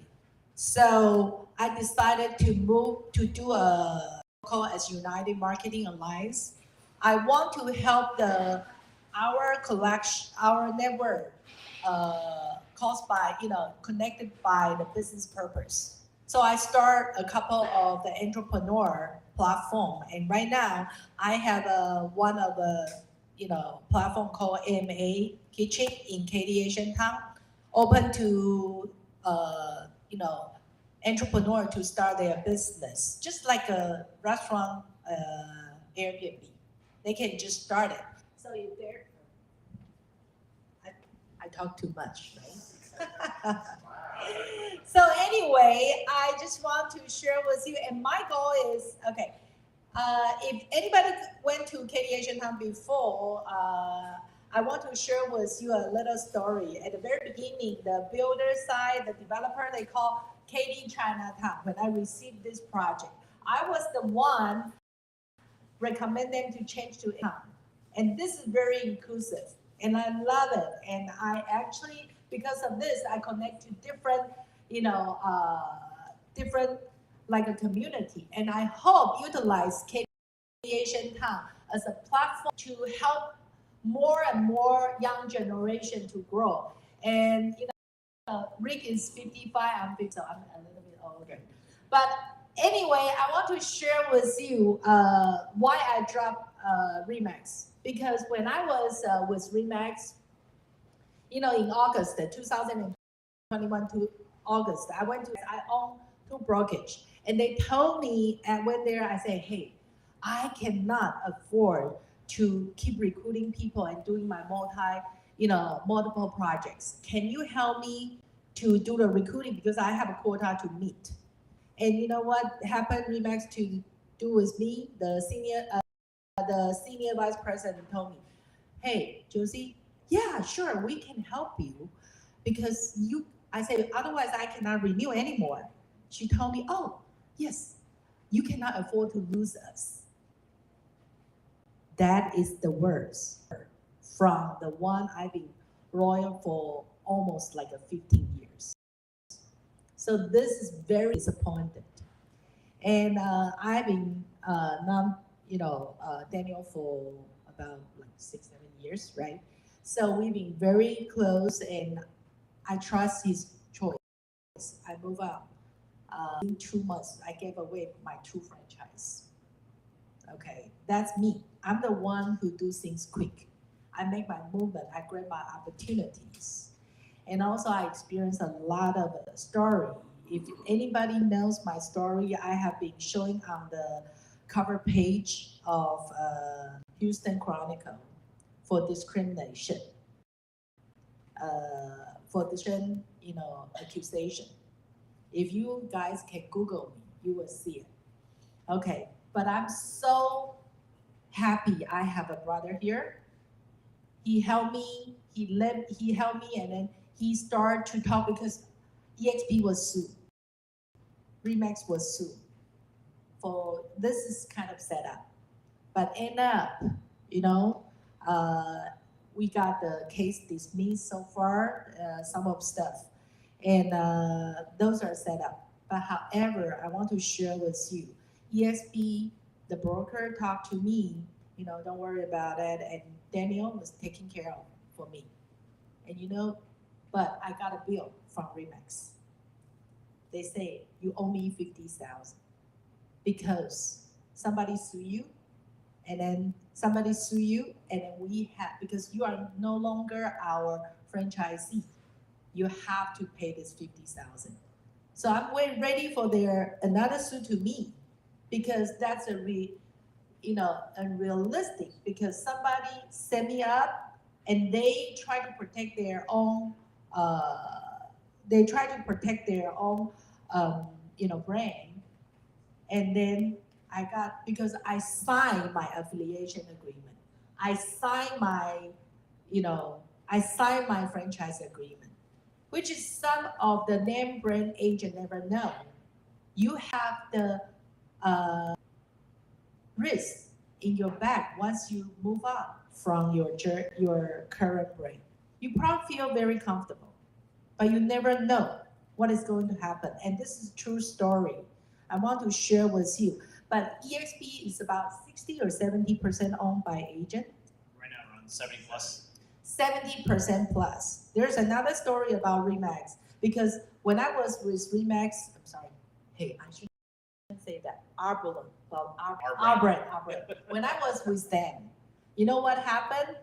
So I decided to move to do a called as United Marketing Alliance. I want to help our network caused by, connected by the business purpose. So I start a couple of the entrepreneur platform, and right now I have one of the platform called AMA Kitchen in KD Asian Town, open to entrepreneur to start their business, just like a restaurant Airbnb. They can just start it. So if they're, I talk too much, right? So anyway, I just want to share with you, and my goal is, okay, if anybody went to KD Asian Town before, I want to share with you a little story. At the very beginning, the builder side, the developer, they call KD Chinatown. When I received this project, I was the one recommend them to change to town. And this is very inclusive, and I love it. And I actually, because of this, I connect to different, different like a community. And I hope utilize KD Asian Town as a platform to help more and more young generation to grow. And Rick is 55, I'm 50, so I'm a little bit older. But anyway, I want to share with you why I dropped Remax. Because when I was with Remax, in August 2021 to August, I own 2 brokerage. And they told me, and when there, I said, hey, I cannot afford to keep recruiting people and doing my multiple projects. Can you help me to do the recruiting because I have a quota to meet? And you know what happened? Remax to do with me, the senior vice president told me, hey, Josie, yeah, sure, we can help you because I said, otherwise I cannot renew anymore. She told me, oh, yes, you cannot afford to lose us. That is the words from the one I've been loyal for almost like 15 years. So this is very disappointed. And I've been Daniel for about like 6-7 years, right? So we've been very close and I trust his choice. I move out. In 2 months, I gave away my 2 franchise. Okay, that's me. I'm the one who do things quick. I make my movement, I grab my opportunities. And also I experience a lot of story. If anybody knows my story, I have been showing on the cover page of Houston Chronicle for discrimination, accusation. If you guys can Google me, you will see it. Okay, but I'm so happy I have a brother here. He helped me, he helped me, and then he started to talk because EXP was sued. Remax was sued. For this is kind of set up. But end up, we got the case dismissed so far, some of stuff. And those are set up. But however, I want to share with you, EXP, the broker talked to me, don't worry about it. And Daniel was taking care of for me. And but I got a bill from Remax. They say, you owe me $50,000 because somebody sue you, and then somebody sue you, and then because you are no longer our franchisee, you have to pay this $50,000. So I'm ready for another suit to me, because that's unrealistic, because somebody set me up and they try to protect their own brand. And then because I signed my affiliation agreement. I signed my franchise agreement, which is some of the name brand agent never know. You have the risk in your back once you move on from your current brand. You probably feel very comfortable, but you never know what is going to happen. And this is a true story I want to share with you. But EXP is about 60 or 70% owned by agent. Right now, around 70 plus. 70% plus. There's another story about Remax, because when I was with Remax, I'm sorry, hey, I shouldn't say that. Our brand. When I was with them, you know what happened?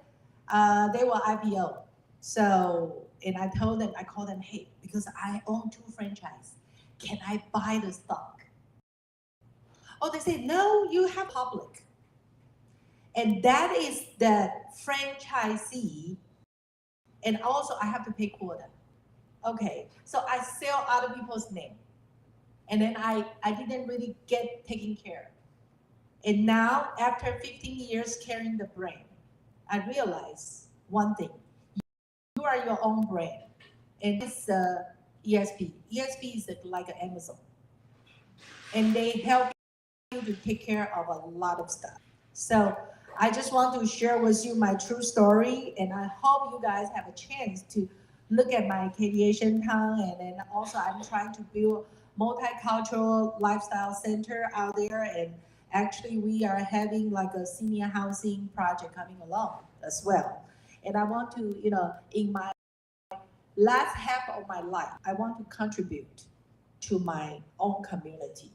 They were IPO. So, and I called them, hey, because I own 2 franchises, can I buy the stock? Oh, they say, no, you have public. And that is the franchisee. And also I have to pay quota. Okay, so I sell other people's name. And then I didn't really get taken care of. And now, after 15 years carrying the brand, I realized one thing. You are your own brand. And it's EXP. EXP is like an Amazon. And they help you to take care of a lot of stuff. So I just want to share with you my true story, and I hope you guys have a chance to look at my Asian Town, and then also I'm trying to build multicultural lifestyle center out there, and Actually, we are having like a senior housing project coming along as well. And I want to, in my last half of my life, I want to contribute to my own community,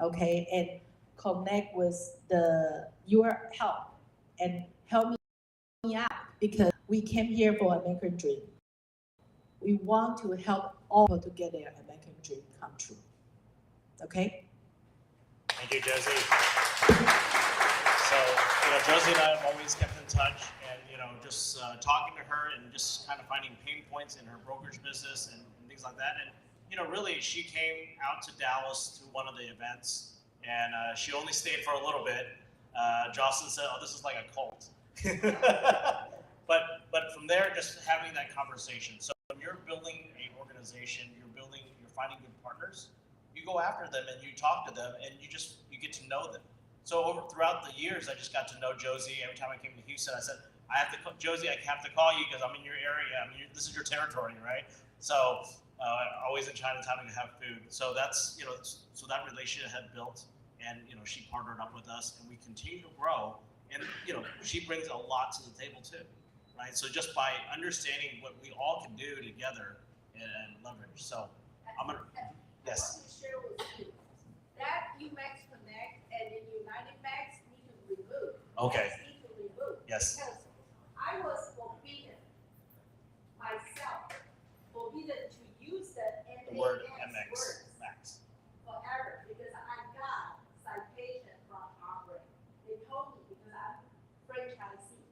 okay? And connect with your help and help me out because we came here for American dream. We want to help all to get their American dream come true, okay? Thank you, Josie. So, Josie and I have always kept in touch, and just talking to her and just kind of finding pain points in her brokerage business and things like that. And really, she came out to Dallas to one of the events, and she only stayed for a little bit. Jocelyn said, "Oh, this is like a cult." But from there, just having that conversation. So when you're building an organization, you're finding good partners. You go after them and you talk to them, and you get to know them. So throughout the years, I just got to know Josie. Every time I came to Houston, I said, Josie, I have to call you because I'm in your area. I mean, this is your territory, right? So always in Chinatown to have food. So that's, so that relationship had built, and, she partnered up with us, and we continue to grow. And, she brings a lot to the table too, right? So just by understanding what we all can do together and leverage. So I'm going to, yes. I want to share with you that UMax Connect and then United Max need to remove. Okay. Need to remove. Yes. Because I was forbidden myself, forbidden to use the word MX words Max. forever because I got citation from Brokerage. They told me because I'm franchisee,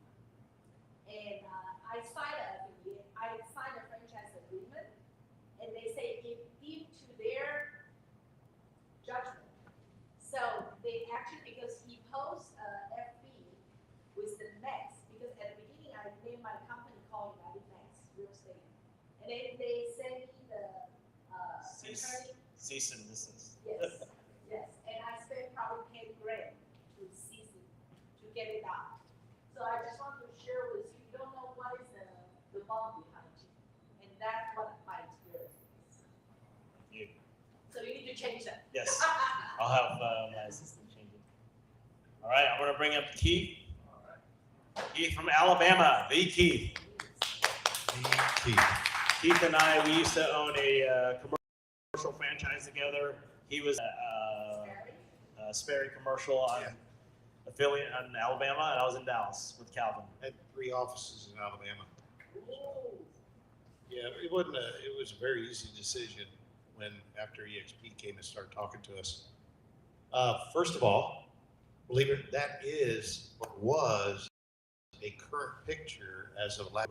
and I signed a franchise agreement, and they say if deemed to their judgment. So they actually, because he posts FB with the Max, because at the beginning I named my company called United Max Real Estate, and then they sent me the attorney. Cease and desist. Yes, yes, and I spent probably $10,000 to cease it, to get it out. So I just want to share with you, you don't know what is the bomb behind you, and that's what my experience is. You. So you need to change that. Yes. I'll have my assistant change it. All right, I'm going to bring up Keith. Keith from Alabama, the Keith. Keith and I, we used to own a commercial franchise together. He was Sperry Commercial affiliate in Alabama, and I was in Dallas with Calvin. Had 3 offices in Alabama. Yeah, it wasn't it was a very easy decision when after EXP came and started talking to us. First of all, believe it, that is what was a current picture as of last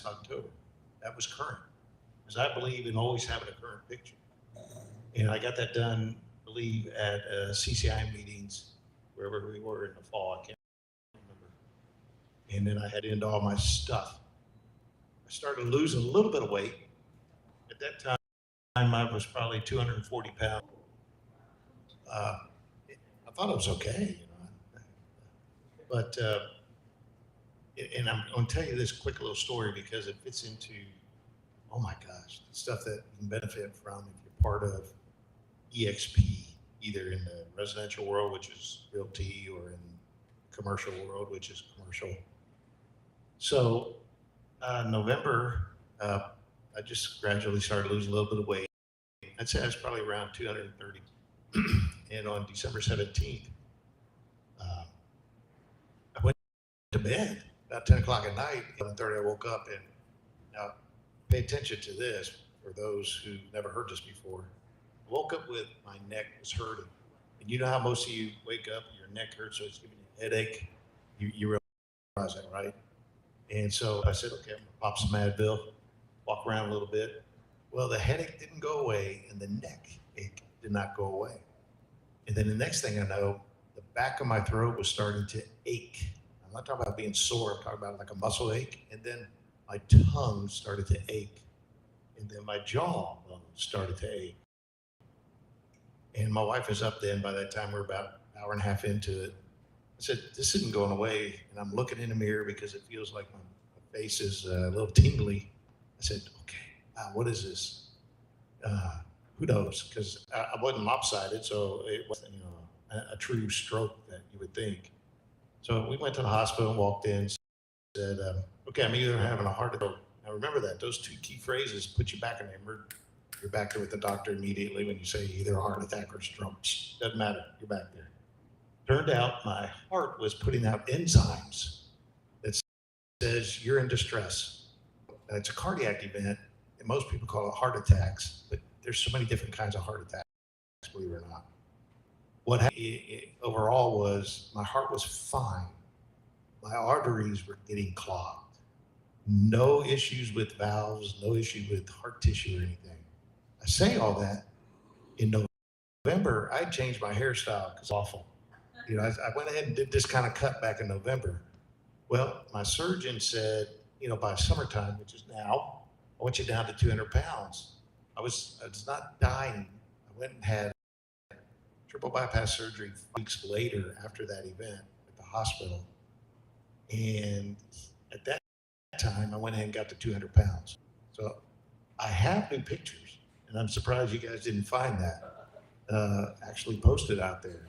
October. That was current, because I believe in always having a current picture. And I got that done, I believe, at CCI meetings, wherever we were in the fall, I can't remember. And then I had into all my stuff. I started losing a little bit of weight. At that time, I was probably 240 pounds. I thought it was okay, but and I'm going to tell you this quick little story because it fits into, oh my gosh, the stuff that you can benefit from if you're part of EXP, either in the residential world, which is realty, or in the commercial world, which is commercial. So November, I just gradually started losing a little bit of weight. I'd say I was probably around 230. And on December 17th, I went to bed about 10 o'clock at night. 11:30, I woke up, and now pay attention to this for those who never heard this before. I woke up with my neck was hurting. And you know how most of you wake up, your neck hurts, so it's giving you a headache. You realize that, right? And so I said, okay, I'm gonna pop some Advil, walk around a little bit. Well, the headache didn't go away, and the neck ache did not go away. And then the next thing I know, the back of my throat was starting to ache. I'm not talking about being sore, I'm talking about like a muscle ache. And then my tongue started to ache. And then my jaw started to ache. And my wife was up then. By that time, we're about an hour and a half into it. I said, this isn't going away. And I'm looking in the mirror because it feels like my face is a little tingly. I said, okay, what is this? who knows? Because I wasn't lopsided, so it wasn't, a true stroke that you would think. So we went to the hospital and walked in, said, okay, I'm either having a heart attack. Now remember that, those two key phrases put you back in the emergency. You're back there with the doctor immediately when you say either heart attack or stroke. Doesn't matter, you're back there. Turned out my heart was putting out enzymes that says you're in distress. And it's a cardiac event, and most people call it heart attacks, but there's so many different kinds of heart attacks, believe it or not. What happened overall was my heart was fine. My arteries were getting clogged. No issues with valves, no issue with heart tissue or anything. I say all that. In November, I changed my hairstyle because it's awful. I went ahead and did this kind of cut back in November. Well, my surgeon said, by summertime, which is now, I want you down to 200 pounds. I was not dying. I went and had triple bypass surgery weeks later after that event at the hospital. And at that time, I went ahead and got to 200 pounds. So I have new pictures, and I'm surprised you guys didn't find that actually posted out there.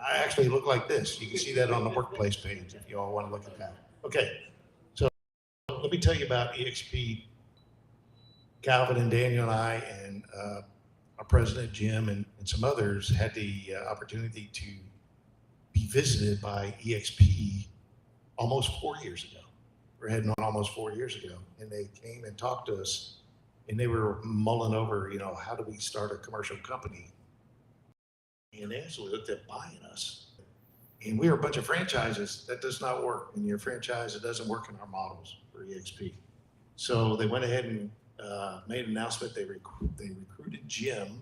I actually look like this. You can see that on the workplace page if you all want to look at that. Okay, so let me tell you about EXP. Calvin and Daniel and I and our president, Jim, and some others had the opportunity to be visited by EXP almost 4 years ago. We're heading on almost 4 years ago. And they came and talked to us, and they were mulling over, how do we start a commercial company? And they actually looked at buying us. And we were a bunch of franchises. That does not work. When you're a franchise, it doesn't work in our models for EXP. So they went ahead and made an announcement. They recruited Jim,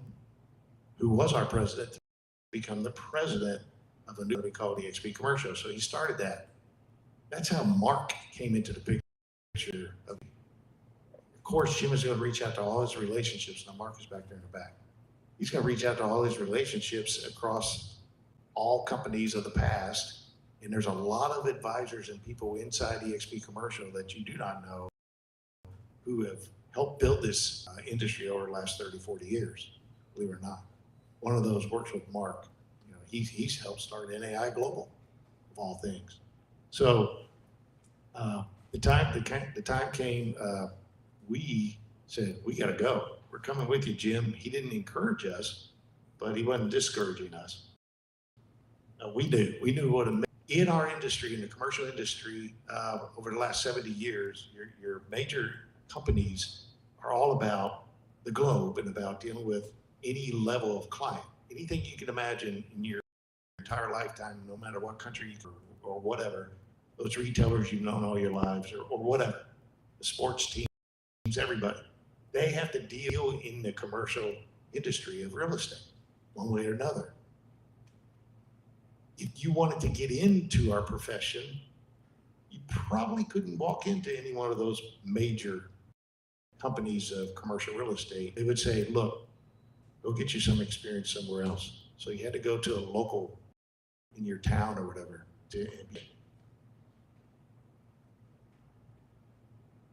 who was our president, to become the president of a new company called EXP Commercial. So he started that. That's how Mark came into the picture. Of course, Jim is going to reach out to all his relationships. Now, Mark is back there in the back. He's going to reach out to all his relationships across all companies of the past. And there's a lot of advisors and people inside EXP Commercial that you do not know who have helped build this industry over the last 30, 40 years, believe it or not. One of those works with Mark. He's helped start NAI Global, of all things. So the time came, we said, we got to go. We're coming with you, Jim. He didn't encourage us, but he wasn't discouraging us. We knew what it meant. In our industry, in the commercial industry, over the last 70 years, your major companies are all about the globe and about dealing with any level of client. Anything you can imagine in your entire lifetime, no matter what country you or whatever, those retailers you've known all your lives or whatever, the sports teams, everybody, they have to deal in the commercial industry of real estate, one way or another. If you wanted to get into our profession, you probably couldn't walk into any one of those major companies of commercial real estate. They would say, look, go get you some experience somewhere else. So you had to go to a local in your town or whatever.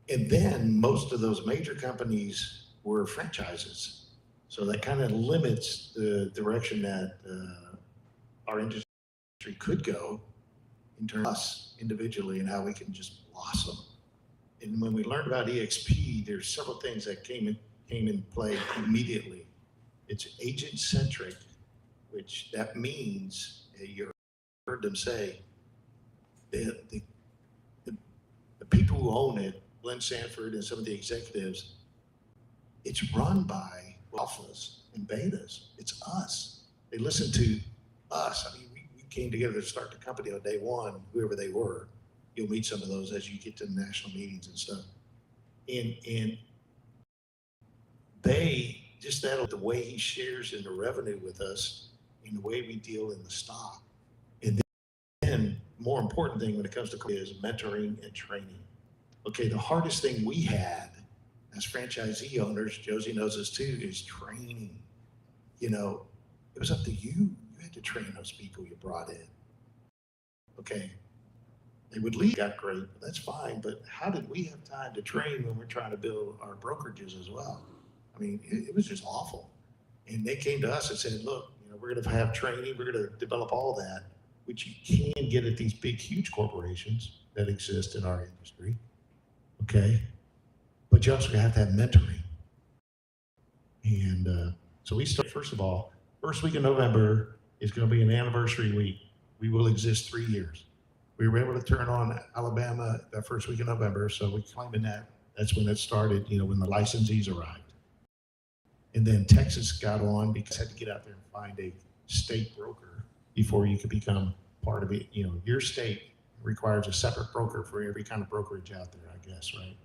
And then most of those major companies were franchises. So that kind of limits the direction that our industry could go in terms of us individually and how we can just blossom. And when we learned about EXP, there's several things that came in play immediately. It's agent-centric, which that means, you heard them say, the people who own it, Glenn Sanford and some of the executives, it's run by alphas and betas. It's us. They listen to us. I mean, we came together to start the company on day one, whoever they were. You'll meet some of those as you get to the national meetings and stuff. And they, just that, the way he shares in the revenue with us and the way we deal in the stock. And then more important thing when it comes to is mentoring and training. Okay, the hardest thing we had as franchisee owners, Josie knows this too, is training. It was up to you. You had to train those people you brought in. Okay, they would leave, got great, but that's fine. But how did we have time to train when we're trying to build our brokerages as well? I mean, it was just awful. And they came to us and said, look, we're going to have training, we're going to develop all that, which you can get at these big, huge corporations that exist in our industry. Okay. But you also have to have mentoring. And so we start, first of all, first week of November is going to be an anniversary week. We will exist 3 years. We were able to turn on Alabama that first week of November, so we're claiming that. That's when it started, when the licensees arrived. And then Texas got on because I had to get out there and find a state broker before you could become part of it. Your state requires a separate broker for every kind of brokerage out there, I guess, right?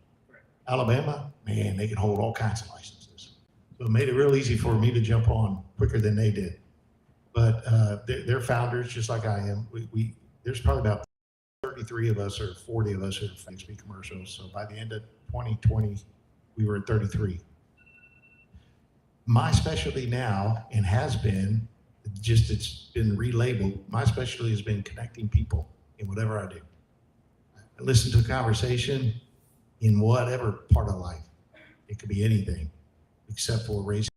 Alabama, man, they can hold all kinds of licenses. So it made it real easy for me to jump on quicker than they did. But they're founders just like I am. There's probably about 33 of us or 40 of us who are XP commercials. So by the end of 2020, we were at 33. My specialty now, and has been, it's been relabeled, my specialty has been connecting people in whatever I do. I listen to a conversation in whatever part of life. It could be anything, except for raising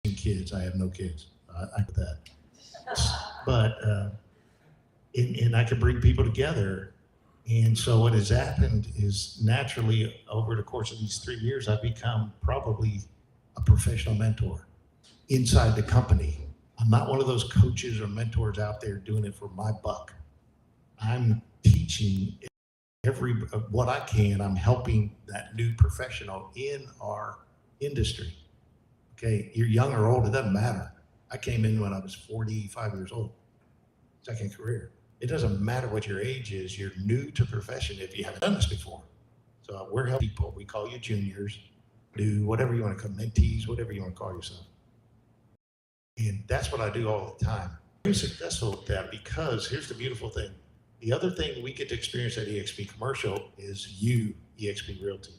kids. I have no kids. I get that. But, and I can bring people together. And so what has happened is naturally over the course of these 3 years, I've become probably a professional mentor inside the company. I'm not one of those coaches or mentors out there doing it for my buck. I'm teaching what I can. I'm helping that new professional in our industry. Okay, you're young or old, it doesn't matter. I came in when I was 45 years old, second career. It doesn't matter what your age is, you're new to profession if you haven't done this before. So we're helping people. We call you juniors, do whatever you want to call mentees, whatever you want to call yourself. And that's what I do all the time. I'm successful at that because here's the beautiful thing. The other thing we get to experience at eXp Commercial is eXp Realty.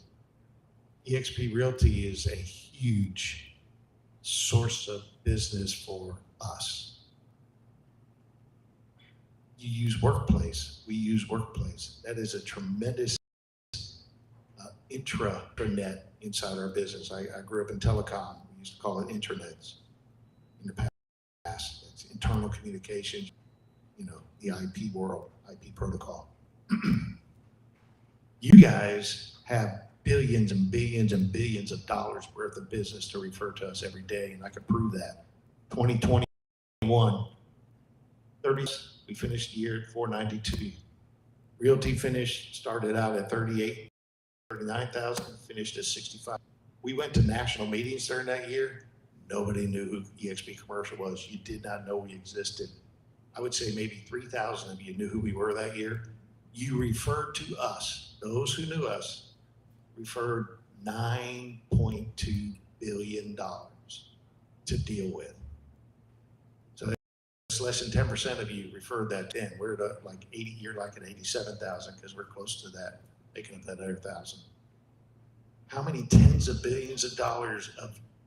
eXp Realty is a huge source of business for us. You use Workplace. We use Workplace. That is a tremendous intranet inside our business. I grew up in telecom. We used to call it intranets in the past. It's internal communications, the IP world, IP protocol. You guys have billions and billions and billions of dollars worth of business to refer to us every day, and I can prove that. 2021, 30, we finished the year at 492. Realty started out at 38, 39,000, finished at 65. We went to national meetings during that year. Nobody knew who eXp Commercial was. You did not know we existed. I would say maybe 3,000 of you knew who we were that year. You referred to us, those who knew us, referred $9.2 billion to deal with. So it's less than 10% of you referred that then. We're at like 80, you're like at 87,000 because we're close to that, making up that other 1,000. How many tens of billions of dollars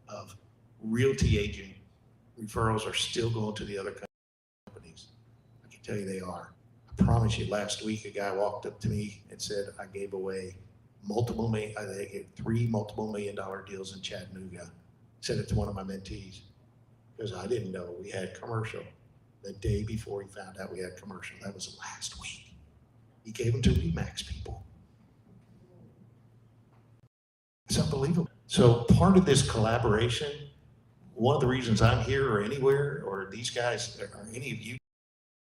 of realty agent referrals are still going to the other companies? I can tell you they are. I promise you, last week a guy walked up to me and said, I gave away I gave 3 multiple million dollar deals in Chattanooga. Said it to one of my mentees because I didn't know we had commercial. The day before he found out we had commercial, that was last week. He gave them to Remax people. It's unbelievable. So part of this collaboration, one of the reasons I'm here or anywhere, or these guys, or any of you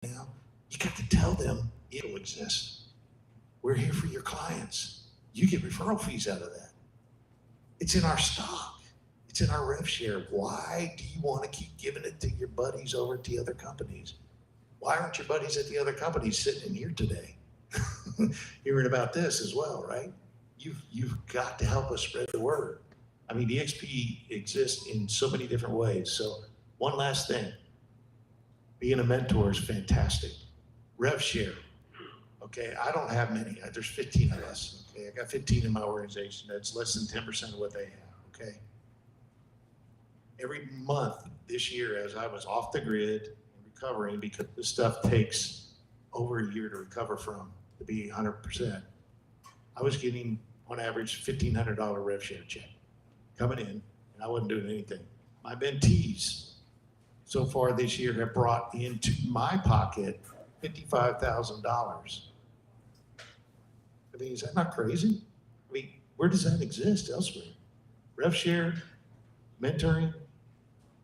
now, you got to tell them it'll exist. We're here for your clients. You get referral fees out of that. It's in our stock. It's in our rev share. Why do you want to keep giving it to your buddies over at the other companies? Why aren't your buddies at the other companies sitting in here today? Hearing about this as well, right? You've got to help us spread the word. I mean, eXp exists in so many different ways. So one last thing, being a mentor is fantastic. Rev share, okay? I don't have many, there's 15 of us, okay? I got 15 in my organization. That's less than 10% of what they have, okay? Every month this year, as I was off the grid and recovering, because this stuff takes over a year to recover from, to be 100%, I was getting on average $1,500 rev share check coming in, and I wasn't doing anything. My mentees so far this year have brought into my pocket $55,000. I mean, is that not crazy? I mean, where does that exist elsewhere? Rev share, mentoring.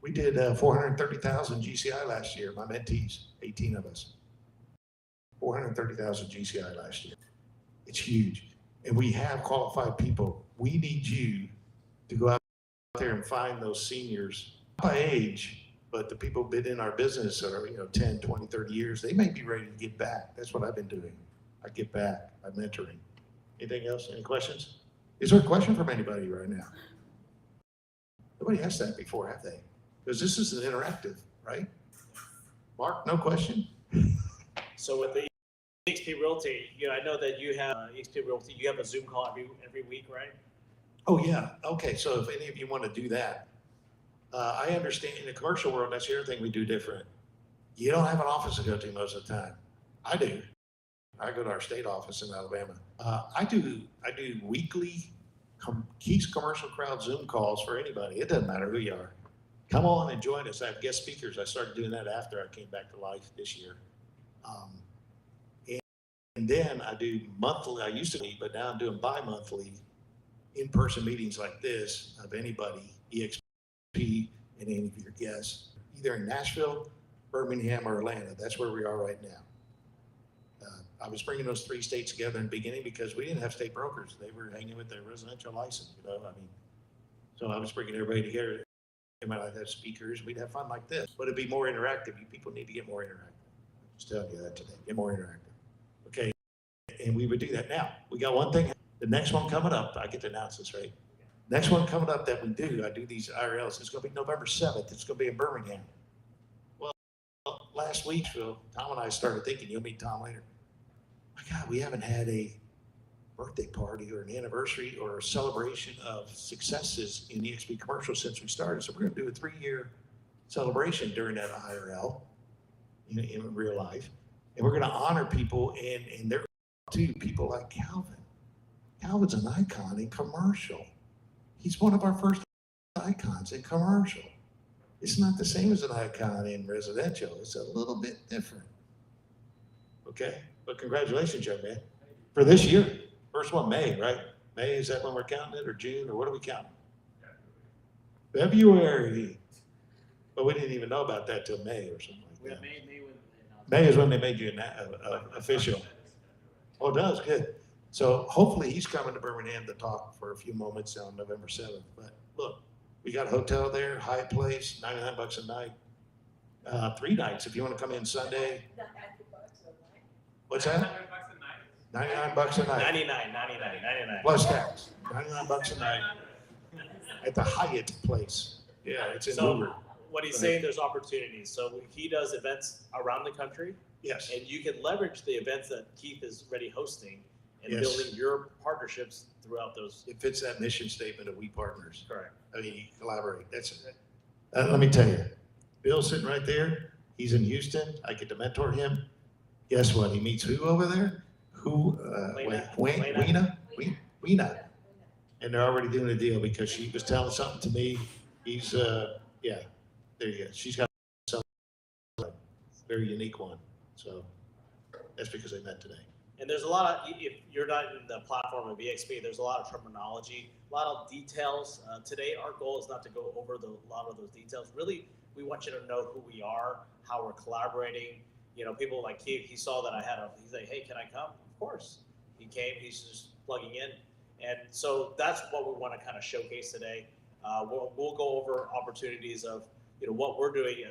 We did 430,000 GCI last year, my mentees, 18 of us. 430,000 GCI last year. It's huge. And we have qualified people. We need you to go out there and find those seniors, not by age, but the people who've been in our business are, 10, 20, 30 years. They may be ready to give back. That's what I've been doing. I give back by mentoring. Anything else? Any questions? Is there a question from anybody right now? Nobody asked that before, have they? Because this is an interactive, right? Mark, no question? So with the EXP Realty, I know that you have EXP Realty. You have a Zoom call every week, right? Oh, yeah. Okay, so if any of you want to do that, I understand in the commercial world, that's the other thing we do different. You don't have an office to go to most of the time. I do. I go to our state office in Alabama. I do weekly Keith's Commercial Crowd Zoom calls for anybody. It doesn't matter who you are. Come on and join us. I have guest speakers. I started doing that after I came back to life this year. And then I do monthly. I used to, but now I'm doing bi-monthly in-person meetings like this of anybody, EXP, and any of your guests, either in Nashville, Birmingham, or Atlanta. That's where we are right now. I was bringing those 3 states together in the beginning because we didn't have state brokers. They were hanging with their residential license, so I was bringing everybody together. I'd have speakers. We'd have fun like this, but it'd be more interactive. You people need to get more interactive. I'm just telling you that today. Get more interactive. Okay. And we would do that. Now, we got one thing. The next one coming up, I get to announce this, right? Next one coming up that we do, I do these IRLs. It's going to be November 7th. It's going to be in Birmingham. Well, last week, Phil, Tom and I started thinking, you'll meet Tom later. My God, we haven't had a birthday party or an anniversary or a celebration of successes in EXP Commercial since we started. So we're going to do a 3-year celebration during that IRL in real life. And we're going to honor people and they're too, people like Calvin. Calvin's an icon in commercial. He's one of our first icons in commercial. It's not the same as an icon in residential. It's a little bit different. Okay? But congratulations, young man. For this year. First one, May, right? May, is that when we're counting it, or June, or what are we counting? February. But we didn't even know about that till May or something like that. May is when they made you official. Oh, it does, good. So hopefully he's coming to Birmingham to talk for a few moments on November 7th. But look, we got a hotel there, Hyatt Place, $99 a night. 3 nights if you want to come in Sunday. What's that? $99 a night. 99. Plus tax. $99 a night at the Hyatt Place. Yeah, it's in Hoover. What he's saying, there's opportunities. So he does events around the country. Yes. And you can leverage the events that Keith is already hosting and Yes. building your partnerships throughout those. It fits that mission statement of We Partners. Correct. I mean, you collaborate. That's it. Let me tell you, Bill's sitting right there. He's in Houston. I get to mentor him. Guess what? He meets who over there? Weena. And they're already doing a deal because she was telling something to me. He's, there you go. She's got a very unique one. So that's because they met today. And there's a lot of, if you're not in the platform of EXP, there's a lot of terminology, a lot of details. Today, our goal is not to go over a lot of those details. Really, we want you to know who we are, how we're collaborating. People like Keith, he saw that I had he's like, hey, can I come? Of course. He came, he's just plugging in. And so that's what we want to kind of showcase today. We'll go over opportunities of, what we're doing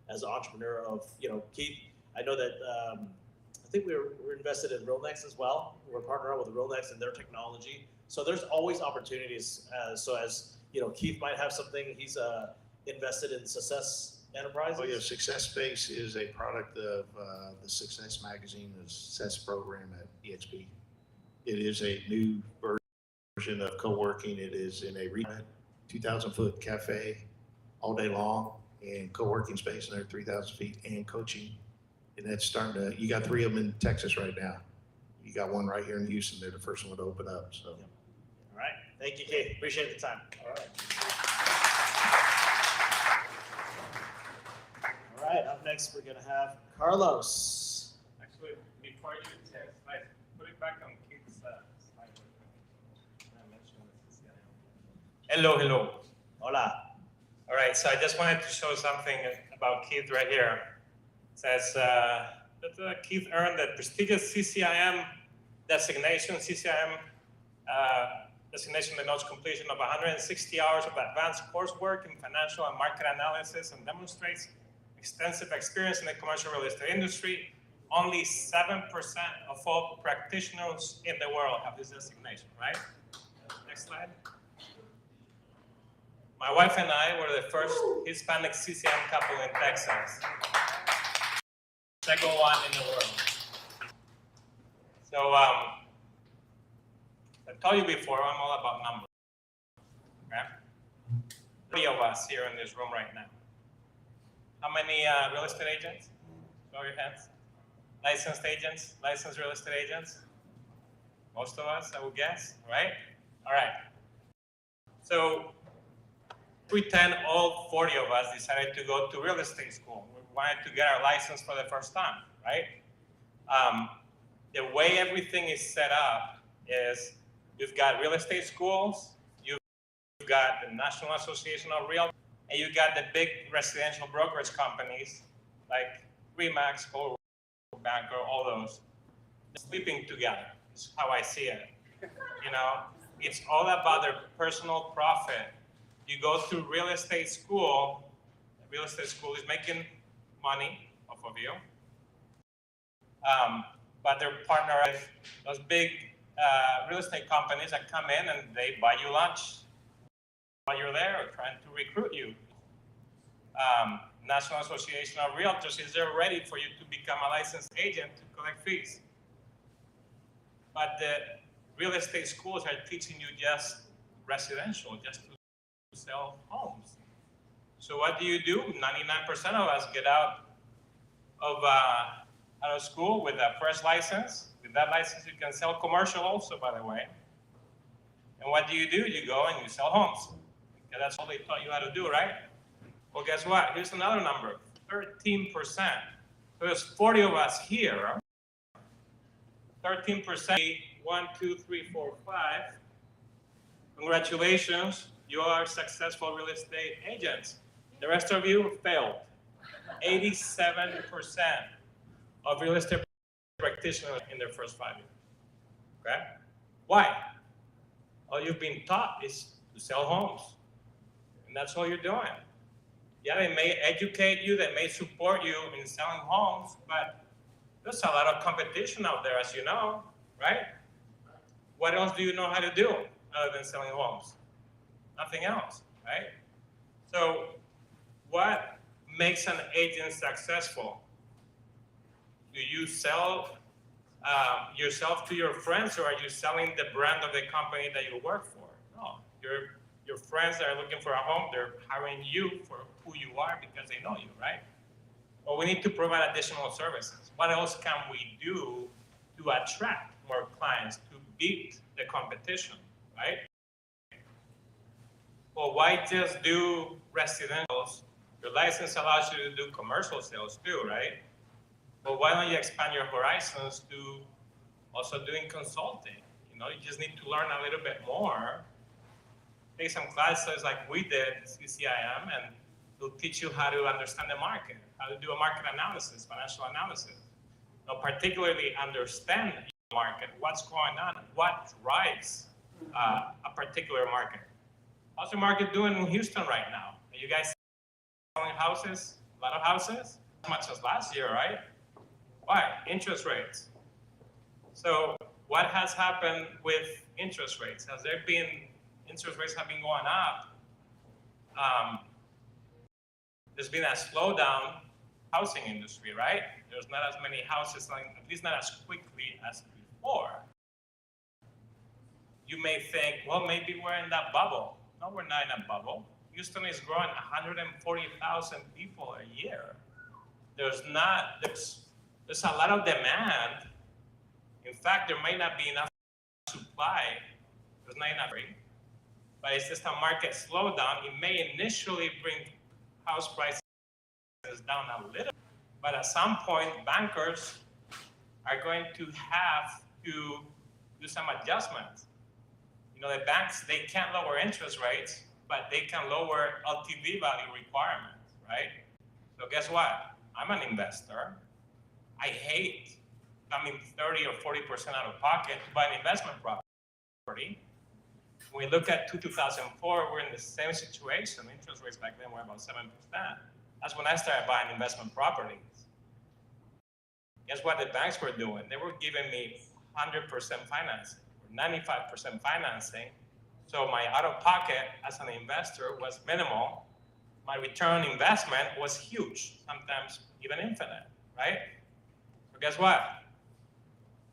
as an entrepreneur of, Keith, I know that, I think we're invested in RealNext as well. We're partnering up with RealNext and their technology. So there's always opportunities. So as, Keith might have something, he's invested in Success Enterprises. Oh yeah, Success Space is a product of the Success Magazine, the Success program at EXP. It is a new version of co-working. It is in a 2,000-foot cafe all day long and co-working space in there, 3,000 feet, and coaching. And that's starting to, you got 3 of them in Texas right now. You got one right here in Houston. They're the first one to open up. So. All right. Thank you, Keith. Appreciate the time. All right. right, up next we're gonna have Carlos. Actually, before you say slide, put it back on Keith's slide. I mentioned this. Hello, hello. Hola. All right, so I just wanted to show something about Keith right here. It says that Keith earned the prestigious CCIM designation. CCIM designation denotes completion of 160 hours of advanced coursework in financial and market analysis and demonstrates extensive experience in the commercial real estate industry. Only 7% of all practitioners in the world have this designation, right? Next slide. My wife and I were the first Hispanic CCM couple in Texas. Second one in the world. So, I told you before, I'm all about numbers. Okay? 3 of us here in this room right now. How many real estate agents? Show your hands. Licensed agents, licensed real estate agents? Most of us, I would guess, right? All right. So, 310, all 40 of us decided to go to real estate school. We wanted to get our license for the first time, right? The way everything is set up is you've got real estate schools, you've got the National Association of Realtors, and you've got the big residential brokerage companies like Remax, Coldwell Banker, all those, sleeping together. Is how I see it. You know, it's all about their personal profit. You go through real estate school. The real estate school is making money off of you, but they're partner with those big real estate companies that come in and they buy you lunch while you're there, or trying to recruit you. National Association of Realtors is there ready for you to become a licensed agent to collect fees. But the real estate schools are teaching you just residential, just to sell homes. So what do? 99% of us get out of school with a fresh license. With that license, you can sell commercial also, by the way. And what do? You go and you sell homes. Because that's all they taught you how to do, right? Well, guess what? Here's another number, 13%. So there's 40 of us here. 13%, 1, 2, 3, 4, 5. Congratulations, you are successful real estate agents. The rest of you failed. 87% of real estate practitioners in their first 5 years. Okay? Why? All you've been taught is to sell homes. And that's all you're doing. Yeah, they may educate you, they may support you in selling homes, but there's a lot of competition out there, as you know, right? What else do you know how to do other than selling homes? Nothing else, right? So what makes an agent successful? Do you sell yourself to your friends, or are you selling the brand of the company that you work for? No, your friends that are looking for a home, they're hiring you for who you are because they know you, right? Well, we need to provide additional services. What else can we do to attract more clients, to beat the competition, right? Well, why just do residentials? Your license allows you to do commercial sales too, right? Well, why don't you expand your horizons to also doing consulting? You know, you just need to learn a little bit more. Take some classes like we did at CCIM, and it'll teach you how to understand the market, how to do a market analysis, financial analysis. Now, particularly understand the market, what's going on, what drives a particular market. How's the market doing in Houston right now? Are you guys selling houses? A lot of houses? As much as last year, right? Why? Interest rates. So what has happened with interest rates? Interest rates have been going up. There's been a slowdown housing industry, right? There's not as many houses selling, at least not as quickly as before. You may think, well, maybe we're in that bubble. No, we're not in a bubble. Houston is growing 140,000 people a year. There's a lot of demand. In fact, there may not be enough supply. There's not enough, but it's just a market slowdown. It may initially bring house prices down a little, but at some point, bankers are going to have to do some adjustments. You know, the banks, they can't lower interest rates, but they can lower LTV value requirements, right? So guess what? I'm an investor. I hate coming 30 or 40% out of pocket to buy an investment property. When we look at 2004, we're in the same situation. Interest rates back then were about 7%. That's when I started buying investment properties. Guess what the banks were doing? They were giving me 100% financing, or 95% financing. So my out-of-pocket as an investor was minimal. My return on investment was huge, sometimes even infinite, right? So guess what?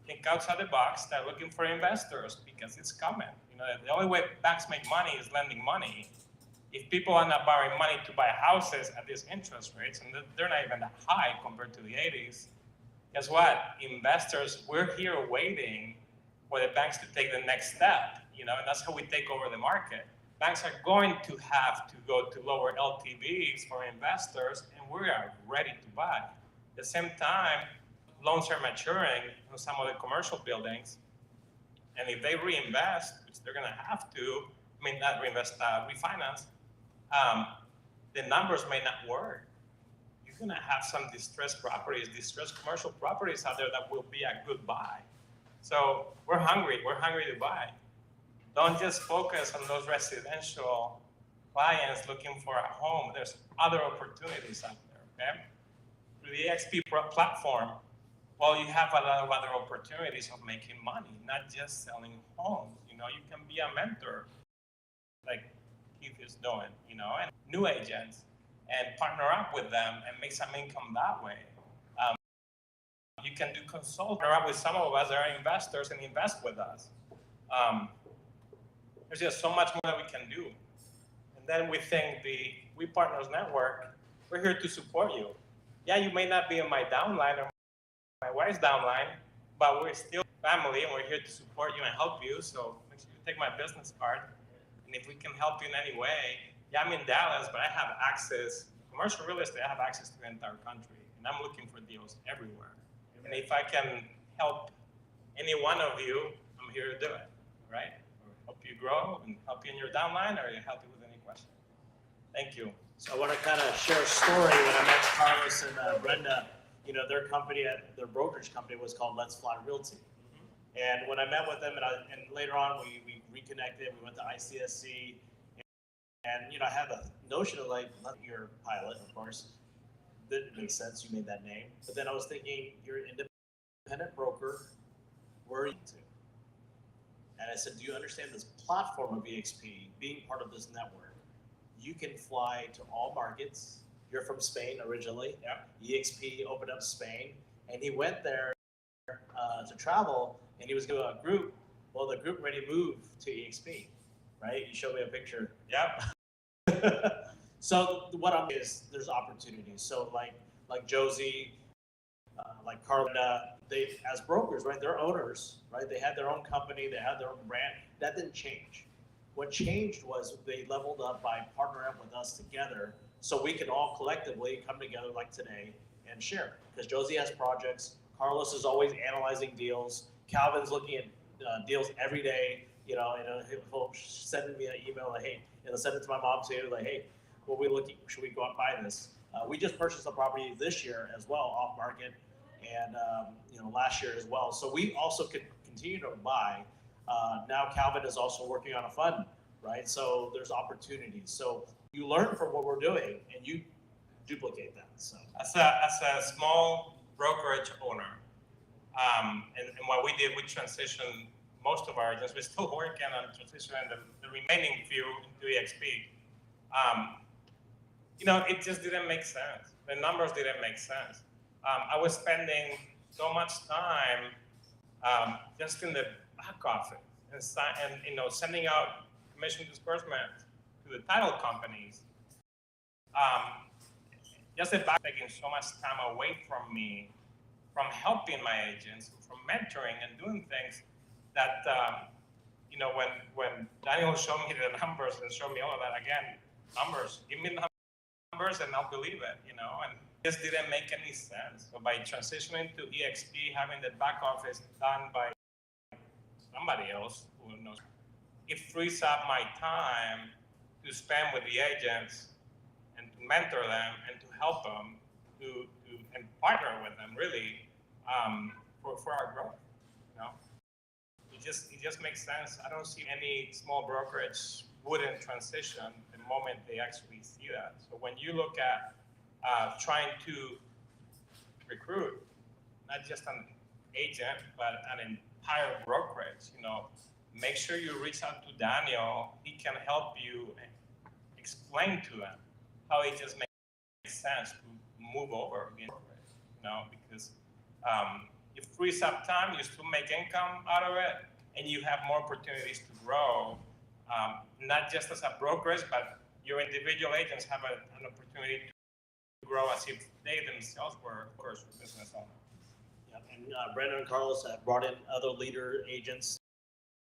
Think outside the box, start looking for investors because it's coming. You know, the only way banks make money is lending money. If people are not borrowing money to buy houses at these interest rates, and they're not even that high compared to the 80s, guess what? Investors, we're here waiting for the banks to take the next step, you know, and that's how we take over the market. Banks are going to have to go to lower LTVs for investors, and we are ready to buy. At the same time, loans are maturing on some of the commercial buildings, and if they reinvest, which they're going to have to, I mean, not reinvest, refinance, the numbers may not work. You're going to have some distressed properties, distressed commercial properties out there that will be a good buy. So we're hungry to buy. Don't just focus on those residential clients looking for a home. There's other opportunities out there, okay? Through the EXP platform, well, you have a lot of other opportunities of making money, not just selling homes. You know, you can be a mentor, like Keith is doing, you know, and new agents, and partner up with them and make some income that way. You can do consulting up with some of us that are investors and invest with us. There's just so much more that we can do. And then we think the We Partners Network, we're here to support you. Yeah, you may not be in my downline or my wife's downline, but we're still family and we're here to support you and help you. So make sure you take my business card. And if we can help you in any way, yeah, I'm in Dallas, but I have access, commercial real estate, I have access to the entire country. And I'm looking for deals everywhere. And if I can help any one of you, I'm here to do it, right? Or help you grow and help you in your downline or help you with any question. Thank you. So I want to kind of share a story. When I met Carlos and Brenda, you know, their company, their brokerage company was called Let's Fly Realty. And when I met with them, and later on we reconnected, we went to ICSC, and you know, I had a notion of like, you're a pilot, of course. That makes sense, you made that name. But then I was thinking, you're an independent broker, where are you to? And I said, do you understand this platform of EXP, being part of this network? You can fly to all markets. You're from Spain originally. Yeah. EXP opened up Spain, and he went there to travel, and he was doing a group. Well, the group already moved to EXP, right? You showed me a picture. Yeah. So what I'm is there's opportunities. So like Josie, like Carla, they as brokers, right? They're owners, right? They had their own company, they had their own brand. That didn't change. What changed was they leveled up by partnering up with us together, so we can all collectively come together like today and share. Because Josie has projects, Carlos is always analyzing deals, Calvin's looking at deals every day. You know, and he'll send me an email like, hey, and I'll send it to my mom too, like, hey, what are we looking? Should we go out and buy this? We just purchased a property this year as well, off market, and you know, last year as well. So we also could continue to buy. Now Calvin is also working on a fund, right? So there's opportunities. So you learn from what we're doing, and you duplicate that. So as a small brokerage owner, and what we did, we transitioned most of our agents. We're still working on transitioning the remaining few into EXP. You know, it just didn't make sense. The numbers didn't make sense. I was spending so much time just in the back office and you know, sending out commission disbursement to the title companies. Just the back taking so much time away from me, from helping my agents, from mentoring and doing things that you know, when Daniel showed me the numbers and showed me all of that, again, numbers, give me the numbers and I'll believe it, you know, and it just didn't make any sense. So by transitioning to EXP, having the back office done by somebody else who knows, it frees up my time to spend with the agents and to mentor them and to help them and partner with them really for our growth. You know, it just makes sense. I don't see any small brokerage wouldn't transition the moment they actually see that. So when you look at trying to recruit not just an agent but an entire brokerage, you know, make sure you reach out to Daniel. He can help you explain to them how it just makes sense to move over again, you know, because it frees up time, you still make income out of it, and you have more opportunities to grow, not just as a brokerage, but your individual agents have an opportunity to grow as if they themselves were, of course, business owners. Yeah, and Brandon and Carlos have brought in other leader agents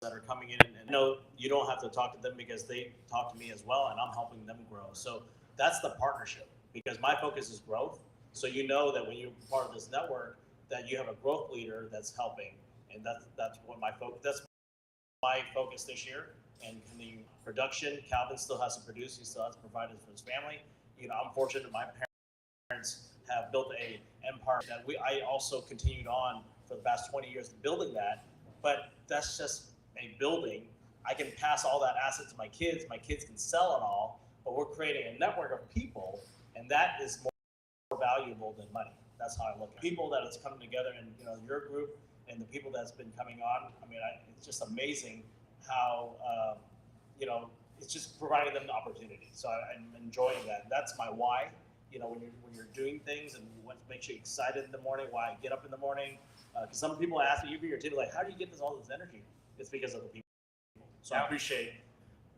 that are coming in, and no, you don't have to talk to them because they talk to me as well, and I'm helping them grow. So that's the partnership, because my focus is growth. So you know that when you're part of this network, that you have a growth leader that's helping, and that's what my focus. That's my focus this year. And in the production, Calvin still has to produce. He still has to provide for his family. You know, I'm fortunate my parents have built a empire that I also continued on for the past 20 years building that. But that's just a building. I can pass all that asset to my kids. My kids can sell it all, but we're creating a network of people, and that is more valuable than money. That's how I look at it. People that has come together, and you know, your group and the people that's been coming on. I mean, it's just amazing how you know, it's just providing them the opportunity. So I'm enjoying that. That's my why. You know, when you're doing things and what makes you excited in the morning, why I get up in the morning. Because some people ask me, you your team, like, how do you get all this energy? It's because of the people. So I appreciate.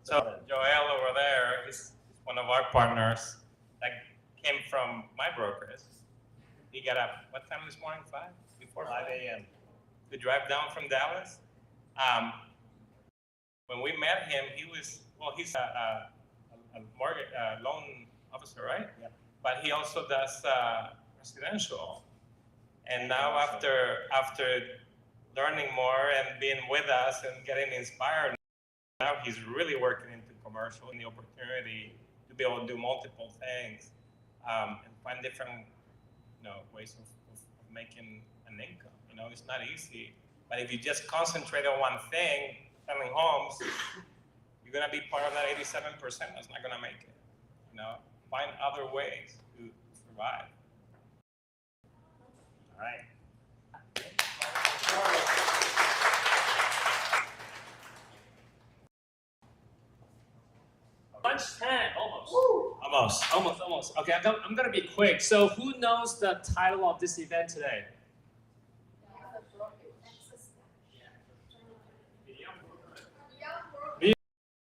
So Joel over there is one of our partners that came from my brokerage. He got up, what time this morning? 5? Before 5 a.m. to drive down from Dallas. When we met him, he was, well, he's a mortgage loan officer, right? Yeah. But he also does residential. And now after learning more and being with us and getting inspired, now he's really working into commercial and the opportunity to be able to do multiple things and find different, you know, ways of making an income. You know, it's not easy. But if you just concentrate on one thing, selling homes, you're gonna be part of that 87% that's not gonna make it. You know, find other ways to survive. All right. Lunch time, almost. Almost. Okay, I'm gonna be quick. So who knows the title of this event today?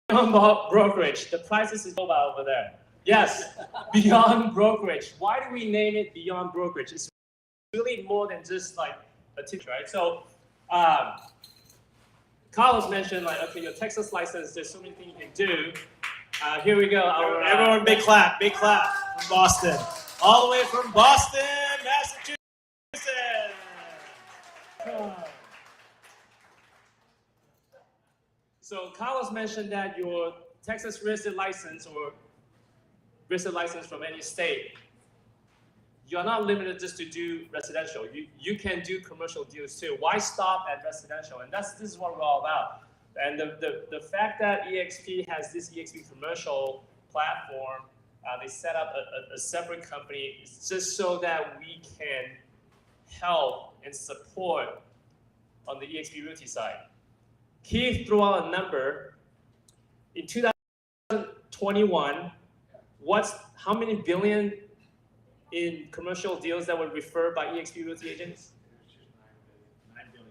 Beyond Brokerage. The prices is over there. Yes, Beyond Brokerage. Why do we name it Beyond Brokerage? It's really more than just like a tip, right? So, Carlos mentioned like, okay, your Texas license, there's so many things you can do. Here we go. Everyone, big clap from Boston. All the way from Boston, Massachusetts. So Carlos mentioned that your Texas real estate license or real estate license from any state, you're not limited just to do residential. You can do commercial deals too. Why stop at residential? And this is what we're all about. And the fact that EXP has this EXP commercial platform, they set up a separate company, it's just so that we can help and support on the EXP Realty side. Keith threw out a number. In 2021, how many billion in commercial deals that were referred by EXP Realty agents?